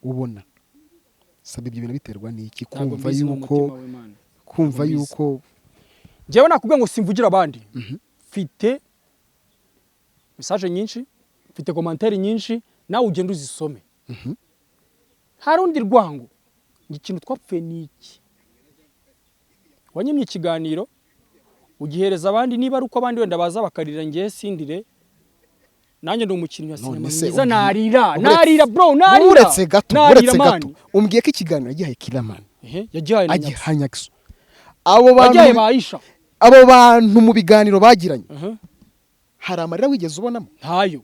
ubona Sabe ibyo bintu biterwa n'iki kumva yuko njyewe nakubwiye ngo simvugira abandi mfite message nyinshi mfite commentaire nyinshi nawe ugenda uzisome hari undi rwango ikintu twapfuye niki wanyimye ikiganiro ugihereza abandi, niba ari uko abandi wenda baza bakarira ngiye sindire, nanjye ndi umukinnyi wa sinema mwiza, narira bro, narira. Uretse gato umbwiye ko ikiganiro yagihaye Kiramani, yagihaye Nyakso, abo bantu mu biganiro bagiranye hari amarira wigeze ubonamo? Ntayo.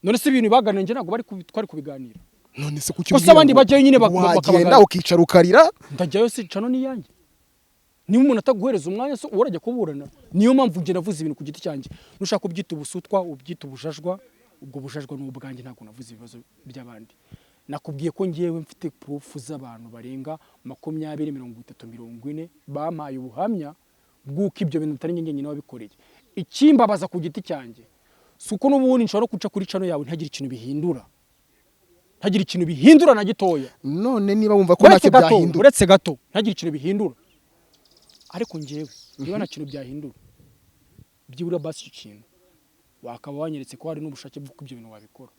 None se ibintu baganira nje ntabwo twari kubiganira? None se kuki abandi bagiye nyine bakabagenda ukicara ukarira? Ndajyayo se cano ni yanjye. Niba umuntu ataguhereza umwanya so urajya kuburana. Niyo mpamvu nje navuze ibintu ku giti cyanjye. Nushaka kubyita ubusutwa, ubyita ubujajwa, ubwo bujajwa n'ubwanjye ntabwo navuze ibibazo by'abandi. Nakubwiye ko ngiyewe mfite proof z'abantu barenga 20, 30, 40 bamaye ubuhamya bw'uko ibyo bintu atari njye nyine wabikoreye. Ikimbabaza ku giti cyanjye suko n'ubundi nshobora kuca kuri cano yawe ntagira ikintu bihindura, na gitoya. None niba wumva ko ntacyo byahindura, uretse gato ntagira ikintu bihindura, ariko ngewe niba nta kintu byahindura byibura basi ikintu wakaba wanyeretse ko hari n'ubushake bw'uko ibyo bintu wabikora.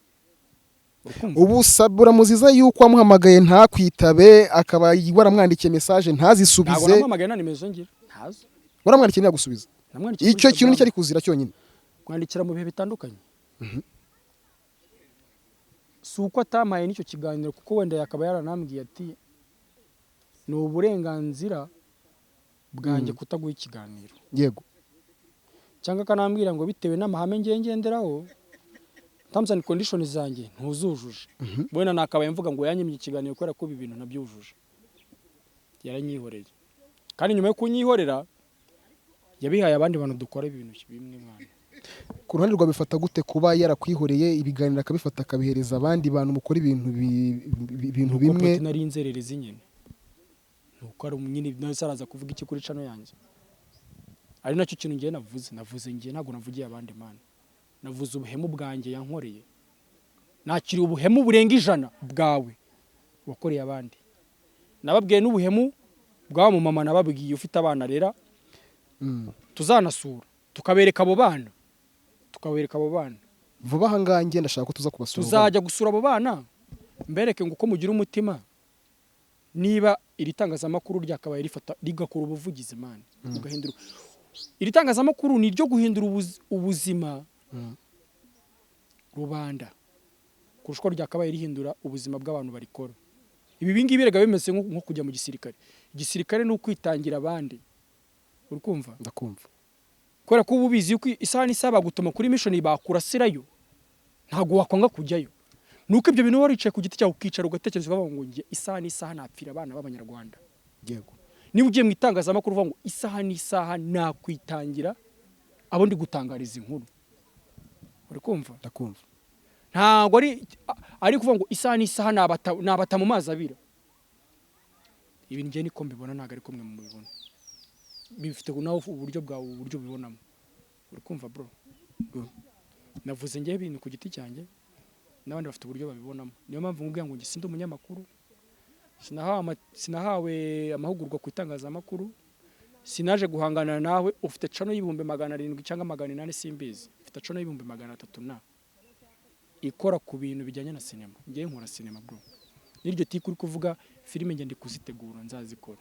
Ubu Sabura muziza yuko wamuhamagaye ntakwitabe, akaba waramwandikiye message ntazisubize. Ntabwo namuhamagaye nani mezo ngira ntazo. Waramwandikiye ntiyagusubiza? Icyo kintu nicyo ari kuzira cyonyine. Kwandikira mu bihe bitandukanye. Suko atamaye nicyo kiganiro kuko wenda yakaba yaranambwiye ati ni uburenganzira bwanjye kutaguha ikiganiro. Yego. Cyangwa kanambwira ngo bitewe n'amahame ngenderaho terms and conditions zanjye ntuzujuje. Bwena nakabaye mvuga ngo yanyimye ikiganiro kwera ko ibintu nabyujuje. Yaranyihoreye. Kandi nyuma yo kunyihorera yabihaye abandi bantu dukora ibintu bimwe mwana. Ku ruhande rwa bifata gute kuba yarakwihoreye ibiganiro akabifata akabihereza abandi bantu mukora ibintu bimwe? Nari inzererezi nyine. Nuko ari nyine nasaraza kuvuga iki kuri cano yanjye. Ari nacyo kintu ngiye navuze ngiye ntago navugiye abandi mana. Navuze ubuhemu bwanjye yankoreye. Nakiri ubuhemu burenga 100 bwawe wakoreye abandi. Nababwiye n'ubuhemu bwa mu mama nababwiye ufite abana rera. Tuzanasura tukabereka abo bana. Vuba hangange ndashaka ko tuza kubasura. Tuzajya gusura abo bana. Mbereke ngo uko mugira umutima. Niba iri tangazamakuru ryakabaye rifata rigakora ubuvugizi man. Ugahindura. Iri tangazamakuru ni ryo guhindura ubuzima rubanda. Kurushwa ryakabaye rihindura ubuzima bw'abantu barikora. Ibi bingi birega bimeze nko kujya mu gisirikare. Igisirikare ni ukwitangira abandi. Urukumva? Ndakumva. Kwera ko ububizi yuko isaha n'isaba gutuma kuri mission bakurasirayo. Ntago wakwanga kujyayo. Nuko ibyo bintu waricaye ku giti cyawe ukicara ugatekereza ukavuga ngo ngiye isaha n'isaaha napfira abana b'Abanyarwanda. Yego. Niba ugiye mu itangazamakuru uvuga ngo isaha n'isaaha nakwitangira abo ndi gutangariza inkuru. Uri kumva? Ndakumva. Ntago ari kuvuga ngo isaha n'isaaha nabata mu mazi abira. Ibi ngiye niko mbibona ntago ari kumwe mu bibona. Bifite naho uburyo bwawe uburyo bibonamo. Uri kumva bro? Navuze ngiye ibintu ku giti cyanjye. N'abandi bafite uburyo babibonamo. Niyo mpamvu ngubwiye ngo ngisinde umunyamakuru. Sinahawe amahugurwa ku itangazamakuru. Sinaje guhangana nawe ufite cano y'ibihumbi 700 cyangwa 800 simbizi. Ufite cano y'ibihumbi 300 na. Ikora ku bintu bijyanye na sinema. Ngiye nkora sinema bro. Niryo tiki uri kuvuga filime nge ndi kuzitegura nzazikora.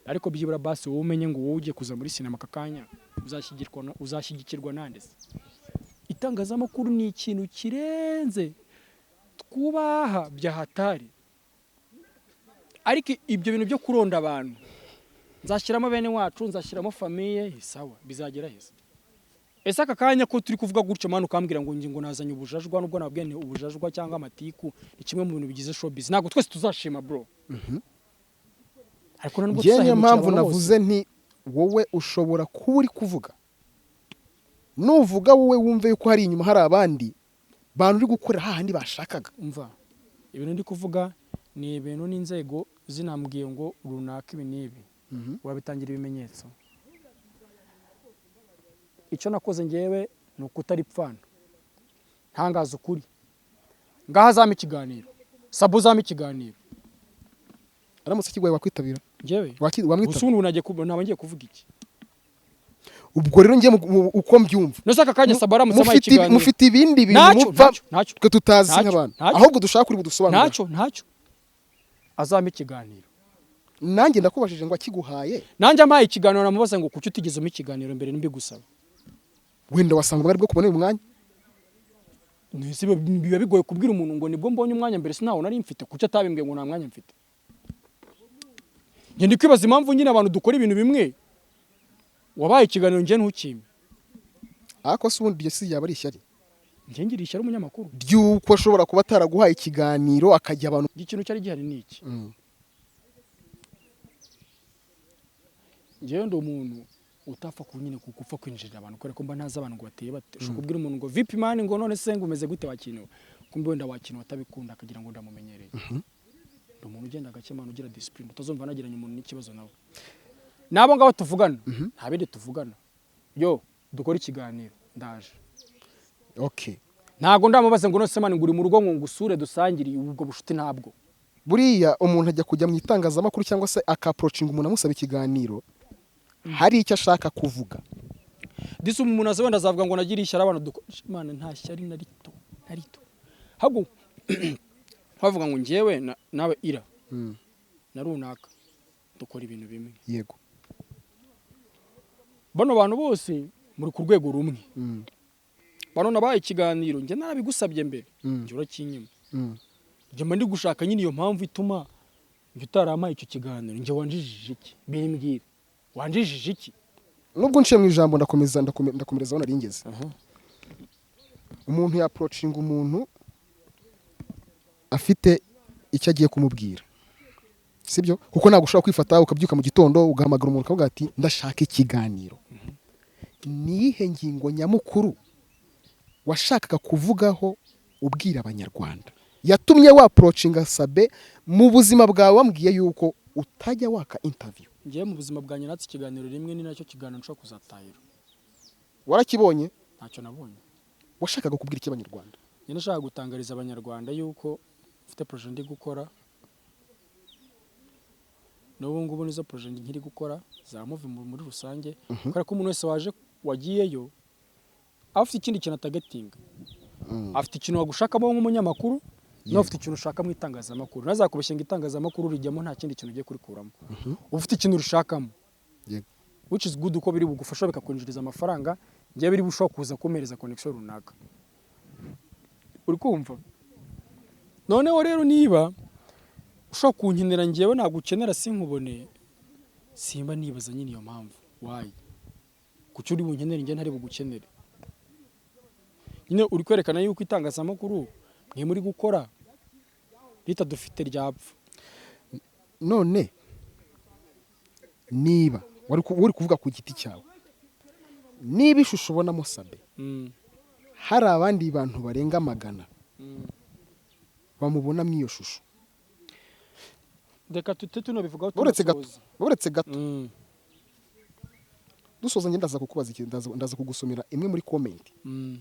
Ariko byibura basi wowe umenye ngo wowe ugiye kuza muri sinema kakanya uzashyigikirwa nande. Itangazamakuru ni ikintu kirenze twubaha bya hatari. Ariko ibyo bintu byo kuronda abantu nzashyiramo bene wacu, nzashyiramo famille sawa bizagera heza. Ese aka kanya ko turi kuvuga gutyo manu kambwira ngo ngingo nazanye ubujajwa nubwo nabwene ubujajwa cyangwa amatiku ni kimwe mu bintu bigize showbiz. Nago twese tuzashima bro. Ariko nubwo tuzahiye mpamvu navuze nti wowe ushobora kuba uri kuvuga. Nuvuga wowe wumve yuko hari inyuma hari abandi bantu uri gukorera hahandi bashakaga. Umva. Ibintu ndi kuvuga ni ibintu n'inzego zinambwiye ngo runaka ibi nibi. Wabitangira ibimenyetso. Icyo nakoze ngewe ni ukutari pfana. Ntangaza ukuri. Ngaha zama ikiganiro. Sabu zama ikiganiro. Aramutse kigwaye wakwitabira. Ngewe wamwitaba. Usungu nagiye nabangiye kuvuga iki. Ubwo rero ngiye uko mbyumva. Nosaka kanya Sabara musama ikiganiro. Mufite ibindi bintu mupfa twe tutazi nk'abantu. Ahubwo dushaka kuri budusobanura. Ntacyo. Azama ikiganiro. nanjye ndakubajije ngo akiguhaye nanjye amaye ikiganiro namubaza ngo kuki utigezemo ikiganiro mbere nimbigusaba wenda wasanga bari bwo kubona uyu mwanya Nisi biba bigoye kubwira umuntu ngo nibwo mbonye umwanya mbere sinawo nari mfite kuki atabimbwiye ngo nta mwanya mfite nge ndi kwibaza impamvu nyine abantu dukora ibintu bimwe wabaye ikiganiro nge ntukime ariko se ubundi si yaba ari ishyari nge ngira ishyari umunyamakuru ry'uko ashobora kuba ataraguhaye ikiganiro akajya abantu ikintu cyari gihari ni iki ngewe ndi umuntu utapfa nyine gupfa kwinjirira abantu kubera ko mba ntazi abantu ngo bateye bate ushobora kubwira umuntu ngo vipi mani ngo none se ngo umeze gute wakiniwe kumbe wenda wakiniwe atabikunda akagira ngo ndamumenyereye ndi umuntu ugenda gake mani ugira discipline utazumva nagiranye umuntu n'ikibazo nawe nabo ngabo tuvugana nta bindi tuvugana yo dukora ikiganiro ndaje okay ntago ndamubaze ngo none se mani ngo uri mu rugo ngo ngusure dusangiriye ubwo bushuti ntabwo buriya umuntu ajya kujya mu itangazamakuru cyangwa se akaapproaching umuntu amusaba ikiganiro hari icyo ashaka kuvuga disi umuntu wenda azavuga ngo nagire ishyari abantu Imana nta shyari na rito ahubwo bavuga ngo ngewe nawe ira na runaka dukora ibintu bimwe yego bano bantu bose muri ku rwego rumwe bano nabaye ikiganiro nge narabigusabye mbere nge urakinyima nge mba ndi gushaka nyine iyo mpamvu ituma nge utaramaye icyo kiganiro nge wanjijije iki bimbwira wanjijije iki nubwo nciye mu ijambo ndakomereza aho nari ngeze umuntu ya approaching umuntu afite icyo agiye kumubwira sibyo kuko ntabwo ushobora kwifata ukabyuka mu gitondo ugahamagara umuntu ukavuga ati ndashaka ikiganiro niyihe ngingo nyamukuru washakaga kuvugaho ubwira abanyarwanda yatumye wa approaching Sabe mu buzima bwawe wambwiye yuko utajya waka interview ngiye mu buzima bwanjye natse ikiganiro rimwe ni nacyo kiganiro nshobora kuzatahira warakibonye ntacyo nabonye washakaga kubwira iki abanyarwanda njye nashaka gutangariza abanyarwanda yuko mfite projet ndi gukora n'ubu ngubu nizo projet nkiri gukora za move muri rusange kubera ko umuntu wese wagiyeyo afite ikindi kintu atagatinga afite ikintu wagushakamo nk'umunyamakuru no ufite ikintu ushaka mu itangazamakuru nazakubeshya ngo itangazamakuru rijyamo nta kindi kintu ugiye kurikuramo ufite ikintu ushakamo which is good uko biri bugufasha bikakwinjiriza amafaranga ngiye biri bushobora kuza kumereza connection runaka uri kumva noneho rero niba ushobora kunkenera ngewe nagukenera sinkubone simba nibaza nyine iyo mpamvu why kuki uri bunkenere nge ntari bugukenere nyine uri kwerekana yuko itangazamakuru mwe muri gukora leta dufite ryapfa none niba wari kuvuga ku giti cyawe niba ishusho ubonamo Sabe hari abandi bantu barenga 100 bamubonamo iyo shusho reka tunabivugaho uretse gato dusoza ngenda ndaza kukubaza ikintu ndaza kugusomera imwe muri comment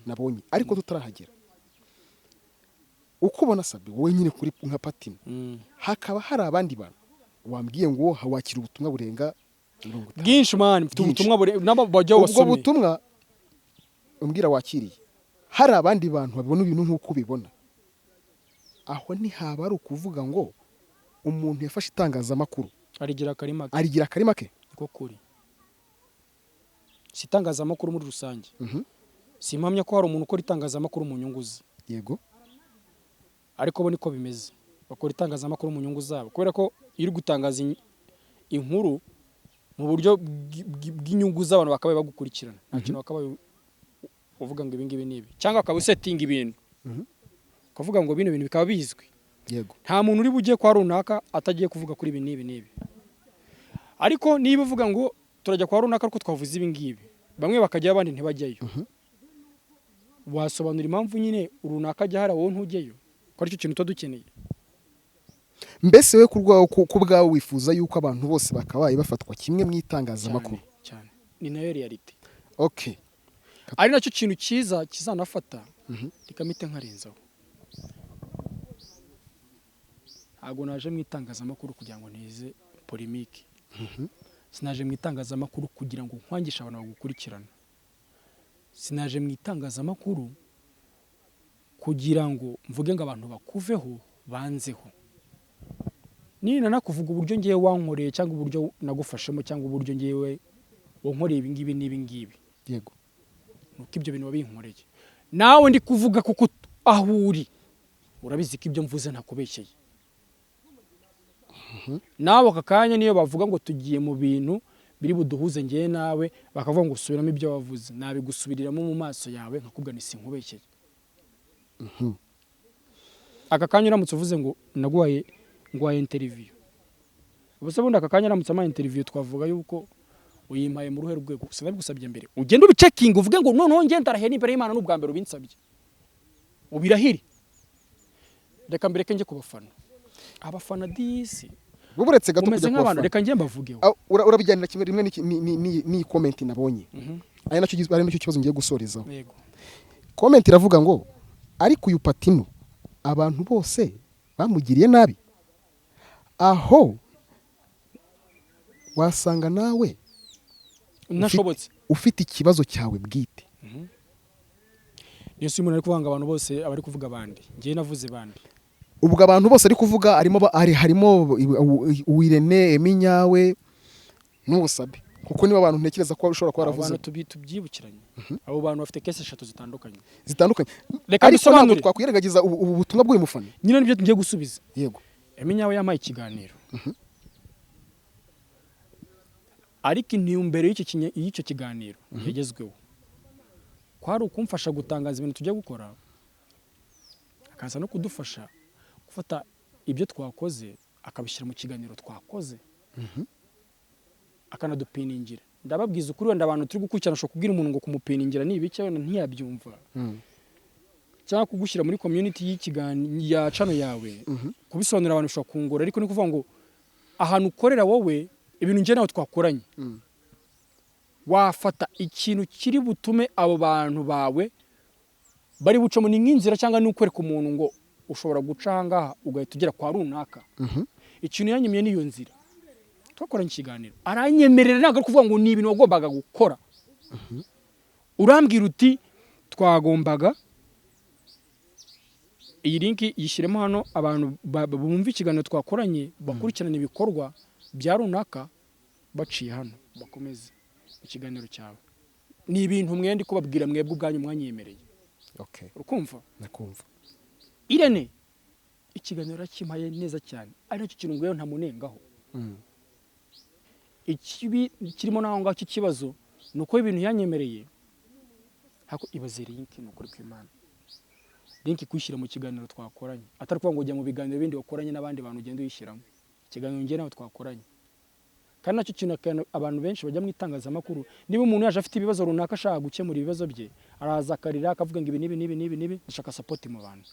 nabonye ariko tutarahagera uko ubona Sabe wowe nyine kuri nka patina hakaba hari abandi bantu wambwiye ngo wakira ubutumwa burenga 50 bwinshi man mfite ubutumwa nabo bajya wasomye ubwo butumwa umbwira wakiriye hari abandi bantu babona ibintu nk'uko ubibona aho ni haba ari ukuvuga ngo umuntu yafashe itangazamakuru arigira akarima ke niko kuri si itangazamakuru muri rusange simpamya ko hari umuntu ukora itangazamakuru mu nyungu ze yego ariko bo niko bimeze bakora itangazamakuru mu nyungu zabo kubera ko iyo uri gutangaza inkuru mu buryo bw'inyungu z'abantu bakabaye bagukurikirana nta kintu bakabaye uvuga ngo ibingibi nibi cyangwa akaba setting ibintu ukavuga ngo bino bintu bikaba bizwi yego nta muntu uri bugiye kwa runaka atagiye kuvuga kuri ibi nibi ariko niba uvuga ngo turajya kwa runaka ariko twavuze ibi ngibi bamwe bakajya abandi ntibajyayo wasobanura impamvu nyine runaka ajya hari wowe ntujyeyo ko aricyo kintu dukeneye mbese we ku bwawe wifuza yuko abantu bose bakabaye bafatwa kimwe mu itangazamakuru cyane ni nayo reality okay ari nacyo kintu cyiza kizanafata rikamite nkarenzaho ntabwo naje mu itangazamakuru kugira ngo nize polemique sinaje mu itangazamakuru kugira ngo nkwangishe abantu bagukurikirana sinaje mu itangazamakuru kugira ngo mvuge ngo abantu bakuveho banzeho nina nakuvuga uburyo ngiye wankoreye cyangwa uburyo nagufashemo cyangwa uburyo ngiye wankoreye ibi ngibi n'ibi ngibi yego nuko ibyo bintu babinkoreye nawe ndi kuvuga kuko aho uri urabizi ko ibyo mvuze ntakubeshyeye nawe aka kanya niyo bavuga ngo tugiye mu bintu biri buduhuze ngiye nawe bakavuga ngo usubiramo ibyo wavuze nabigusubiriramo mu maso yawe nkakubwira ni sinkubeshyeye aka kanya uramutse uvuze ngo naguhaye interview ubuse bundi aka kanya uramutse ama interview twavuga yuko uyimpaye mu ruhe rwego gusa nabigusabye mbere ugenda ubicekinga uvuge ngo noneho ngenda arahe n'imbere y'Imana n'ubwa mbere ubinsabye ubirahire reka mbere nge kubafana abafana disi buburetse gato kujya nk'abantu reka nge mbavugeho urabijyanira kimwe rimwe ni comment nabonye ari nacyo kibazo ngiye gusorezaho yego comment iravuga ngo ariko uyu Patino abantu bose bamugiriye nabi aho wasanga nawe nashobotse ufite ikibazo cyawe bwite niyo si umuntu ari kuvanga abantu bose abari kuvuga abandi ngiye navuze bandi ubwo abantu bose ari kuvuga harimo Uwirene Eminyawe n'Ubusabe kuko niba abantu ntekereza ko ushobora kuba waravuze abantu tubyibukiranye abo bantu bafite case 3 zitandukanye reka bisobanure twakwirengagiza ubu butumwa bw'uyu mufana nyine nibyo ngiye gusubiza yego Eminyawe yamaye ikiganiro ariko intumbero y'icyo kiganiro yagezweho kwari ukumfasha gutangaza ibintu tujya gukora akaza no kudufasha gufata ibyo twakoze akabishyira mu kiganiro twakoze akanadupiningira ndababwiza ukuri wenda abantu turi gukurikirana shoko kubwira umuntu ngo kumupiningira ni ibiki wenda ntiyabyumva cyangwa kugushyira muri community y'ikiganiro ya channel yawe kubisobanura abantu bishobora kungora ariko ni kuvuga ngo ahantu ukorera wowe ibintu ngiye nawe twakoranye wafata ikintu kiri butume abo bantu bawe bari bucamo ni nk'inzira cyangwa n'ukwereka umuntu ngo ushobora guca ahangaha ugahita ugera kwa runaka ikintu yanyemye niyo nzira twakoranye ikiganiro aranyemerera ntabwo ari kuvuga ngo ni ibintu wagombaga gukora urambwira uti twagombaga iyi link yishyiremo hano abantu bumva ikiganiro twakoranye bakurikirana ibikorwa bya runaka baciye hano bakomeze ikiganiro cyawe ni ibintu mwende kubabwira mwebwe ubwanyu mwanyemereye urukumva nakumva Irene ikiganiro kimpaye neza cyane ari nacyo kintu ngweyo ntamunengaho ikibi kirimo naho ngaho kibazo nuko ibintu yanyemereye hako ibaze link nukuri kw'Imana link kwishyira mu kiganiro twakoranye atari kuvuga ngo ujya mu biganiro bindi wakoranye n'abandi bantu ugenda uyishyiramo ikiganiro ngiye nawe twakoranye kandi nacyo kintu abantu benshi bajya mu itangazamakuru niba umuntu yaje afite ibibazo runaka ashaka gukemura ibibazo bye araza akarira akavuga ngo ibi nibi ndashaka support mu bantu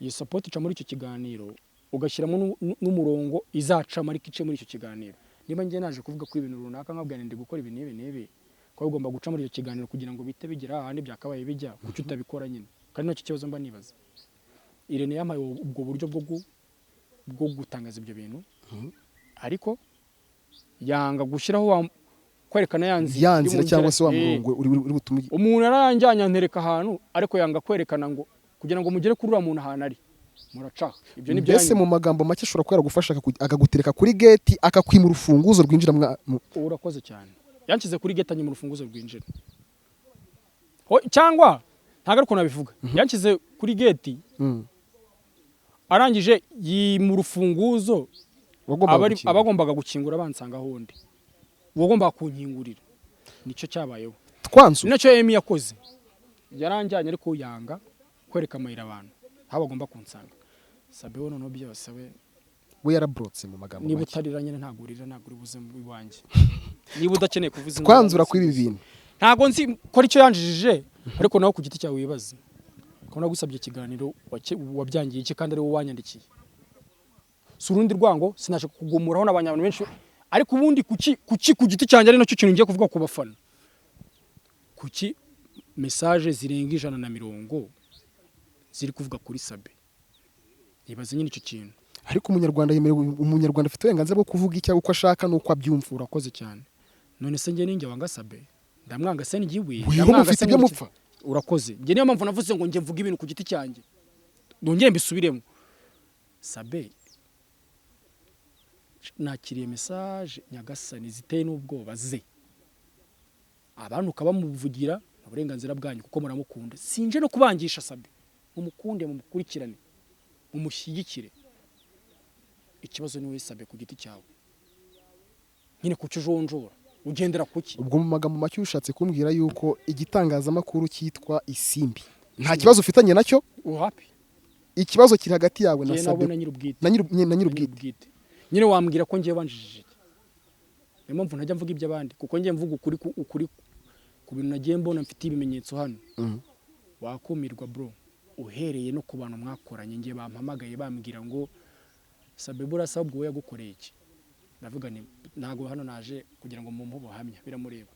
iyo support ica muri icyo kiganiro ugashyiramo n'umurongo izacamo ariko ice muri icyo kiganiro niba ngiye naje kuvuga ko ibintu runaka nkabwira ndi gukora ibi nibi ko ugomba guca muri icyo kiganiro kugira ngo bite bigira ahandi byakabaye bijya kuki utabikora nyine kandi nacyo kibazo mba nibaza Irene yamaye ubwo buryo bwo gutangaza ibyo bintu ariko yanga gushyiraho kwerekana yanzira cyangwa se wa murongo uri butume umuntu aranjyanya ntereka ahantu ariko yanga kwerekana ngo kugira ngo mugere kuri ura muntu ahantu ari muraca ibyo nibyo mbese mu magambo make ashobora kwera gufasha akagutereka kuri gate akakwima urufunguzo rwinjira urakoze cyane yankize kuri gate anyima urufunguzo rwinjira cyangwa ntago ariko nabivuga yankize kuri gate arangije yima urufunguzo abagombaga gukingura bansanga hondi wagombaga kunkingurira nicyo cyabayeho twanzu nacyo Emi yakoze yaranjyanye ariko yanga kwereka amayira abantu aho bagomba kunsanga sabe wono no byose we yarabrotse mu magambo niba utariranye ntagurira naguri buze mu wanjye niba udakeneye kuvuza twanzura kuri ibi bintu ntago nzi ko icyo yanjijije ariko nawe ku giti cyawe wibaza ko nagusabye ikiganiro wabyangiye iki kandi ari wowe wanyandikiye surundi rwango sinaje kugumuraho n'abanyabantu benshi ariko ubundi kuki ku giti cyanjye ari nacyo kintu ngiye kuvuga ku bafana kuki message zirenga 150 ziri kuvuga kuri Sabe nibaze nyine icyo kintu ariko umunyarwanda afite uburenganzira bwo kuvuga icyo uko ashaka nuko abyumva urakoze cyane none se ngiye ninjye wanga Sabe ndamwanga se ngiwe ndamwanga se ibyo mupfa urakoze ngiye niyo mpamvu navuze ngo ngiye mvuga ibintu ku giti cyanjye ndongeye mbisubiremo Sabe nakiriye message nyagasani ziteye n'ubwoba ze abantu kabamuvugira uburenganzira bwanyu kuko muramukunda sinje no kubangisha Sabe mumukunde mumukurikirane mumushyigikire ikibazo ni we Sabe ku giti cyawe nyine kucujonjora ugendera kuki ubwo mu magambo make ushatse kumbwira yuko igitangazamakuru cyitwa Isimbi nta kibazo ufitanye nacyo uhapi ikibazo kiri hagati yawe na Sabe na nyirubwite na nyirubwite nyine wambwira ko ngiye banjijije niyo mpamvu ntajya mvuga iby'abandi kuko ngiye mvuga ukuri ku bintu nagiye mbona mfite ibimenyetso hano wakumirwa bro uhereye no ku bantu mwakoranye ngiye bampamagaye bambwira ngo Sabe burasa ubwo yagukoreye iki ndavuga ni ntago hano naje kugira ngo mumpe ubuhamya biramureba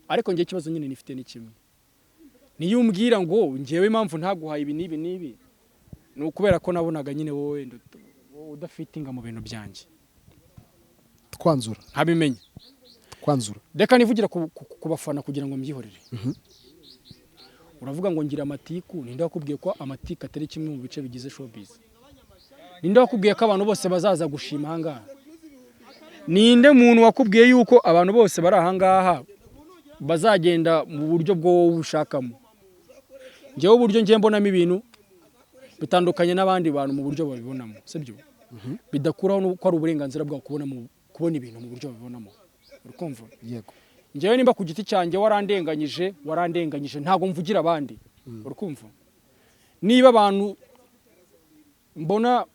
ariko ngiye ikibazo nyine nifite ni kimwe niyo umbwira ngo ngewe impamvu ntaguhaye ibi nibi ni ukubera ko nabonaga nyine wowe udafitinga mu bintu byanjye twanzura ntabimenye kwanzura reka nivugira ku bafana kugira ngo mbyihorere uravuga ngo ngira amatiku ninde wakubwiye ko amatiku atari kimwe mu bice bigize showbiz ninde wakubwiye ko abantu bose bazaza gushima ahangaha ninde muntu wakubwiye yuko abantu bose bari ahangaha bazagenda mu buryo bwo wowe ushakamo njyewe uburyo ngiye mbonamo ibintu bitandukanye n'abandi bantu mu buryo babibonamo sibyo bidakuraho ko ari uburenganzira bwawe kubona ibintu mu buryo babibonamo urukumva yego njyewe nimba ku giti cyanjye warandenganyije ntago mvugira abandi urukumva niba abantu mbona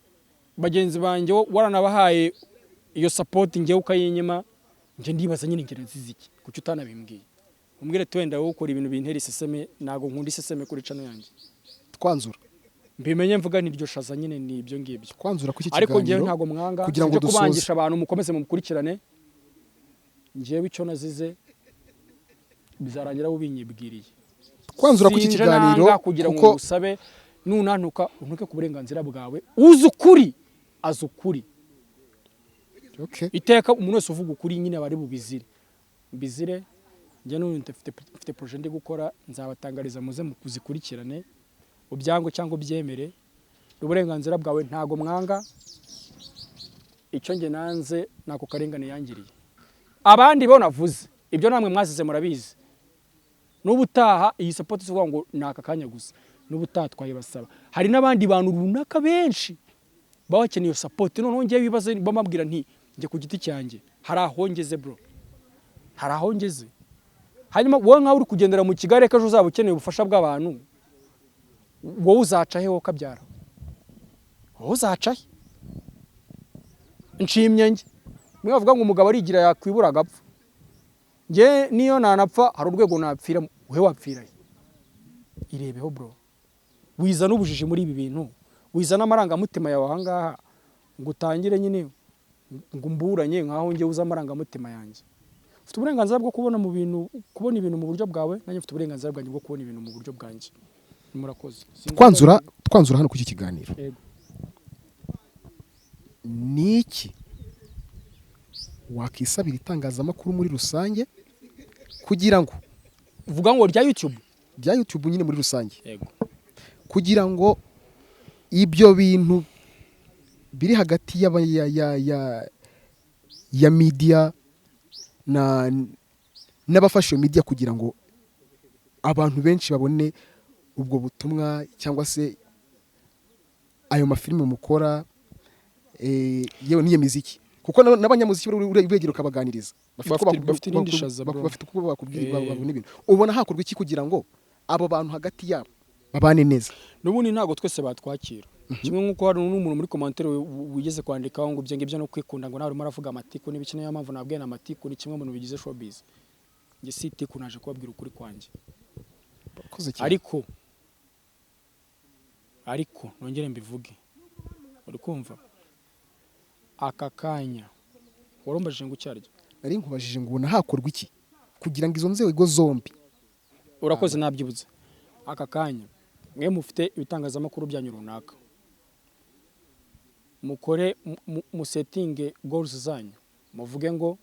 bagenzi banjye waranabahaye iyo support njyewe ukayinyima nje ndibaza nyine ngire nziziki kuki utanabimbwiye umbwire twenda wowe ukora ibintu bintera iseseme nago nkunda iseseme kuri cano yanjye twanzura mbimenye mvuga niryo shaza nyine ni ibyo ngibyo twanzura ku iki kiganiro ariko njyewe ntago mwanga kugira ngo kubangisha abantu mukomeze mukurikirane njyewe icyo nazize bizarangira ubinyibwiriye twanzura ku iki kiganiro kugira ngo usabe nunantuka untuke ku burenganzira bwawe uzi ukuri azi ukuri iteka umuntu wese uvuga ukuri nyine bari bubizire njye n'umuntu mfite projet ndi gukora nzabatangariza muze mukuzikurikirane ubyango cyangwa byemere uburenganzira bwawe ntago mwanga icyo nge nanze nako karengane yangiriye abandi bo navuze ibyo namwe mwazize murabizi n'ubutaha iyi support ivuga ngo naka kanya gusa n'ubutaha twayibasaba hari n'abandi bantu runaka benshi bakeneye iyo support none ngiye bibaze bamabwira nti nge ku giti cyanjye hari aho ngeze bro hari aho ngeze hanyuma wowe nkaho uri kugendera mu Kigali ejo uzaba ukeneye ubufasha bw'abantu wowe uzaca he wowe kabyara wowe uzaca he nshimye nge mwavuga ngo umugabo arigira yakwibura agapfa nge niyo nanapfa hari urwego napfira we wapfira irebeho bro wiza n'ubujiji muri ibi bintu wiza n'amarangamutima yawe ahangaha ngo utangire nyine ngo mburanye nkaho nge uza amarangamutima yanjye ufite uburenganzira bwo kubona ibintu mu buryo bwawe nanjye mfite uburenganzira bwanjye bwo kubona ibintu mu buryo bwanjye murakoze twanzura hano ku iki kiganiro niki wakisabira itangazamakuru muri rusange kugira ngo uvuga ngo rya YouTube nyine muri rusange kugira ngo ibyo bintu biri hagati ya media n'abafashe media kugira ngo abantu benshi babone ubwo butumwa cyangwa se ayo mafilime mukora yewe n'iyo muziki kuko n'abanyamuziki begera ukabaganiriza bafite n'indi shaza bafite uko bakubwira babona ibintu ubona hakorwa iki kugira ngo abo bantu hagati yabo babane neza n'ubundi ntago twese batwakira kimwe nk'uko hari n'umuntu muri commentaire wigeze kwandikaho ngo ibyo ngibyo no kwikunda ngo nawe urimo aravuga amatiku n'ibiki niyo mpamvu nabwiye na amatiku ni kimwe mu bintu bigize showbiz nge sitiku naje kubabwira ukuri kwanjye ariko nongere mbivuge uri kumva aka kanya warumbajije ngo ucyarye nari nkubajije ngo ubona hakorwa iki kugira ngo izo nzego zombi urakoze nabyibuze aka kanya mwe mufite ibitangazamakuru byanyu runaka mukore musetinge goals zanyu muvuge ngo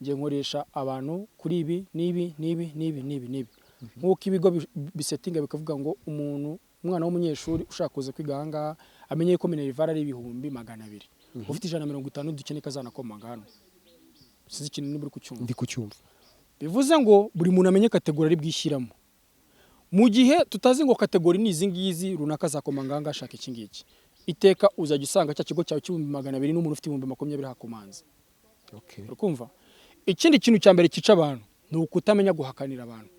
ngiye nkoresha abantu kuri ibi nibi nk'uko ibigo bisetinga bikavuga ngo umwana w'umunyeshuri ushaka kuza kwiga ahangaha amenye ko Minerval ari 200,000 ufite 150 dukeneye kazanakomanga hano sizi ikintu niba uri kucyumva ndi kucyumva bivuze ngo buri muntu amenye kategori ari bwishyiramo mu gihe tutazi ngo kategori ni izi ngizi runaka zakomanga ngashaka iki ngiki iteka uzajya usanga cya kigo cyawe cy'ibihumbi 200 n'umuntu ufite 20 hakomanza urikumva ikindi kintu cya mbere kica abantu ni ukutamenya guhakanira abantu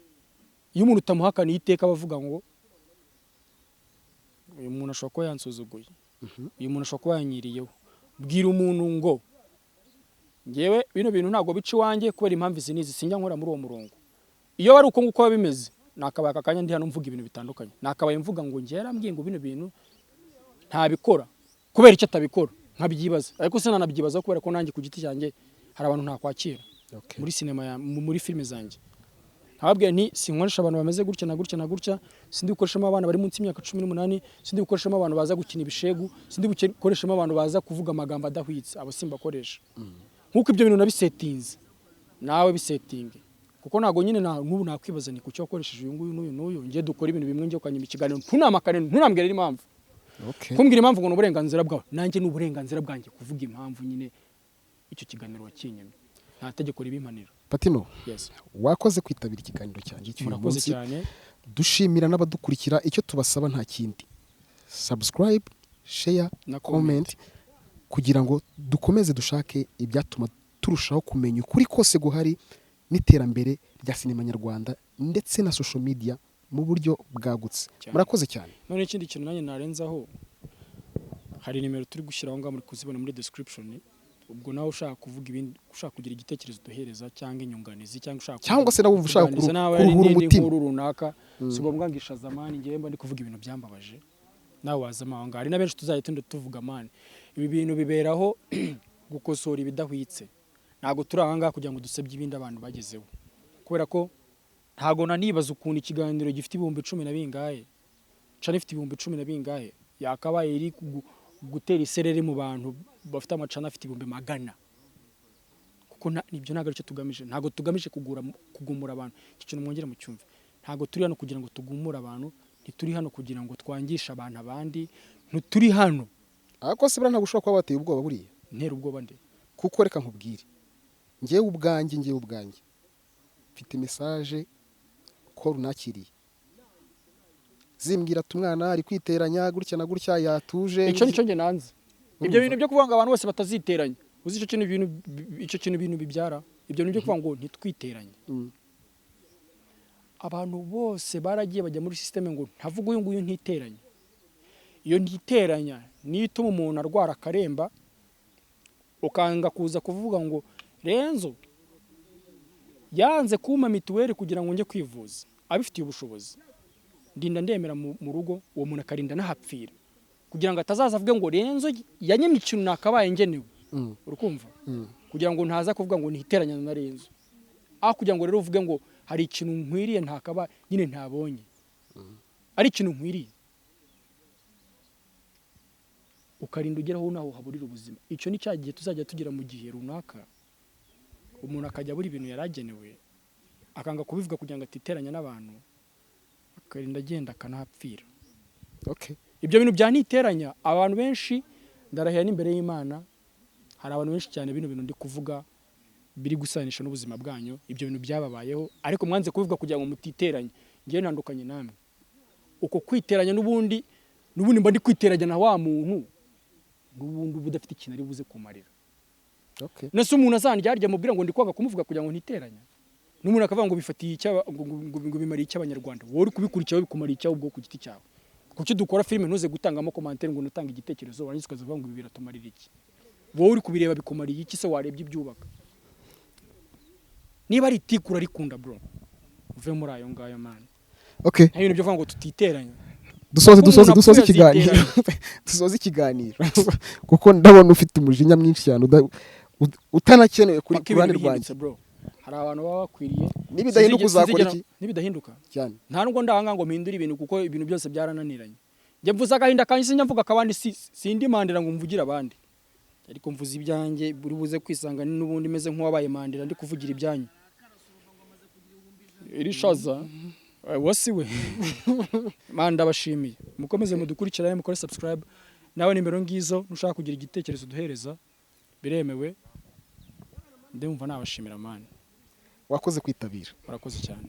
iyo umuntu utamuhakaniye iteka bavuga ngo uyu muntu ashobora kuba yansuzuguye uyu muntu ashobora kuba yanyiriyeho bwira umuntu ngo ngewe bino bintu ntago bica iwanjye kubera impamvu izi nizi sinjya nkora muri uwo murongo iyo bari uko nguko bimeze nakabaye akanya ndi hano mvuga ibintu bitandukanye nakabaye mvuga ngo ngera mbwiye ngo bino bintu ntabikora kubera icyo atabikora nkabyibaza ariko se nanabyibaza kubera ko nanjye ku giti cyanjye hari abantu ntakwakira muri sinema muri filime zanjye ntababwiye nti sinkoresha abantu bameze gutya na gutya na gutya sindi gukoreshamo abana bari munsi y'imyaka 18 sindi gukoreshamo abantu baza gukina ibishegu sindi gukoreshamo abantu baza kuvuga amagambo adahwitse abo simba koresha nkuko ibyo bintu nabisetinze nawe bisetinge kuko nago nyine n'ubu nakwibaza ni kucyo wakoresheje uyu nguyu n'uyu ngiye dukora ibintu bimwe ngiye ukanyima ikiganiro ntunamakane ntunambwira impamvu kumbwira impamvu ngo n'uburenganzira bwawe nanjye n'uburenganzira bwanjye kuvuga impamvu nyine icyo kiganiro wakinyemye nta tegeko ribimpanira Patino yes wakoze kwitabira ikiganiro cyanjye cy'uyu murakoze munsi cyane dushimira n'abadukurikira icyo tubasaba nta kindi subscribe share na comment kugira ngo dukomeze dushake ibyatuma turushaho kumenya ukuri kose guhari n'iterambere rya sinema nyarwanda ndetse na social media mu buryo bwagutse murakoze cyane none ikindi kintu nanjye narenzaho hari nimero turi gushyiraho ngaho muri kuzibona muri description ubwo nawe ushaka kuvuga ibindi ushaka kugira igitekerezo duhereza cyangwa inyunganizi cyangwa se nawe ushaka kuruhura umutima runaka si ngombwa ngisha zamani ngiye mba ndi kuvuga ibintu byambabaje nawe wazamanga hari na benshi tuzaye tuvuga mani ibi bintu biberaho gukosora ibidahwitse ntago turanga kugira ngo dusebye ibindi abantu bagezeho kubera ko ntago nanibaza ukuntu ikiganiro gifite 10 na bingahe cana ifite 10 na bingahe yakabaye iri gutera iserere mu bantu bafite amacana afite 100 kuko nibyo ntago aricyo tugamije ntago tugamije kugumura abantu ikintu mwongera mu cyumve ntago turi hano kugira ngo tugumure abantu ntituri hano kugira ngo twangisha abantu abandi ntituri hano ariko se bra ntago ushobora kuba bateye ubwoba buriya ntera ubwoba nde kuko reka nkubwire ngewe ubwanjye mfite message ko runakiriye zimbwira tumwana ari kwiteranya gutya na gutya yatuje icyo nicyo nge nanze ibyo bintu byo kuvanga abantu bose bataziteranya uzi icyo kintu ibintu bibyara ibyo bintu byo kuvuga ngo ntitwiteranye abantu bose baragiye bajya muri systeme ngo ntavuga uyu nguyu ntiteranya iyo ntiteranya niyo ituma umuntu arwara akaremba ukanga kuza kuvuga ngo Renzo yanze kuma mituweli kugira ngo njye kwivuza abifitiye ubushobozi ndinda ndemera mu rugo uwo muntu akarinda nahapfira kugira ngo atazaza avuge ngo Renzo yanyemye ikintu nakabaye ngenewe urukumva kugira ngo ntaza kuvuga ngo ntiteranya na Renzo kugira ngo rero uvuge ngo hari ikintu nkwiriye ntakaba nyine ntabonye ari ikintu nkwiriye ukarinda ugeraho naho haburira ubuzima icyo ni cyagiye tuzajya tugira mu gihe runaka umuntu akajya buri ibintu yaragenewe akanga kubivuga kugira ngo atiteranya n'abantu akarinda agenda akanahapfira ibyo bintu bya niteranya abantu benshi ndarahira n'imbere y'Imana hari abantu benshi cyane bino bintu ndi kuvuga biri gusanisha n'ubuzima bwanyu ibyo bintu byababayeho ariko mwanze kubivuga kugira ngo mutiteranye ngiye nandukanye namwe uko kwiteranya n'ubundi mba ndi kwiteranya na wa muntu n'ubundi budafite ikintu ari buze kumarira nese umuntu azandya arya mubwira ngo ndi kwanga kumuvuga kugira ngo ntiteranya n'umuntu akavuga ngo bifatiye ngo bimariye icy'abanyarwanda wowe uri kubikurikiraho bikumariye icyawe ubwo ku giti cyawe kuki dukora filime ntuze gutangamo commentaire ngo nutanga igitekerezo warangiza ukazavuga ngo ibi biratumarira iki wowe uri kubireba bikumariye iki se warebye ibyubaka niba ari itikura rikunda bro uve muri ayo ngayo man nta bintu byo kuvuga ngo tutiteranya dusoze ikiganiro kuko ndabona ufite umujinya mwinshi cyane utanakenewe kuri ruhande rwanjye hari abantu baba bakwiriye nibidahinduka uzakora iki nibidahinduka cyane nta nubwo ndahanga ngo mpindure ibintu kuko ibintu byose byarananiranye njye mvuza agahinda kanjye sinjya mvuga akabandi sindi mandira ngo mvugire abandi ariko mvuza ibyanjye buri buze kwisanga n'ubundi meze nk'uwabaye mandira ndi kuvugira ibyanyu irishaza wasiwe manda bashimiye mukomeze mudukurikirane mukore subscribe nawe nimero ngizo nushaka kugira igitekerezo duhereza biremewe ndumva nabashimira mani wakoze kwitabira murakoze cyane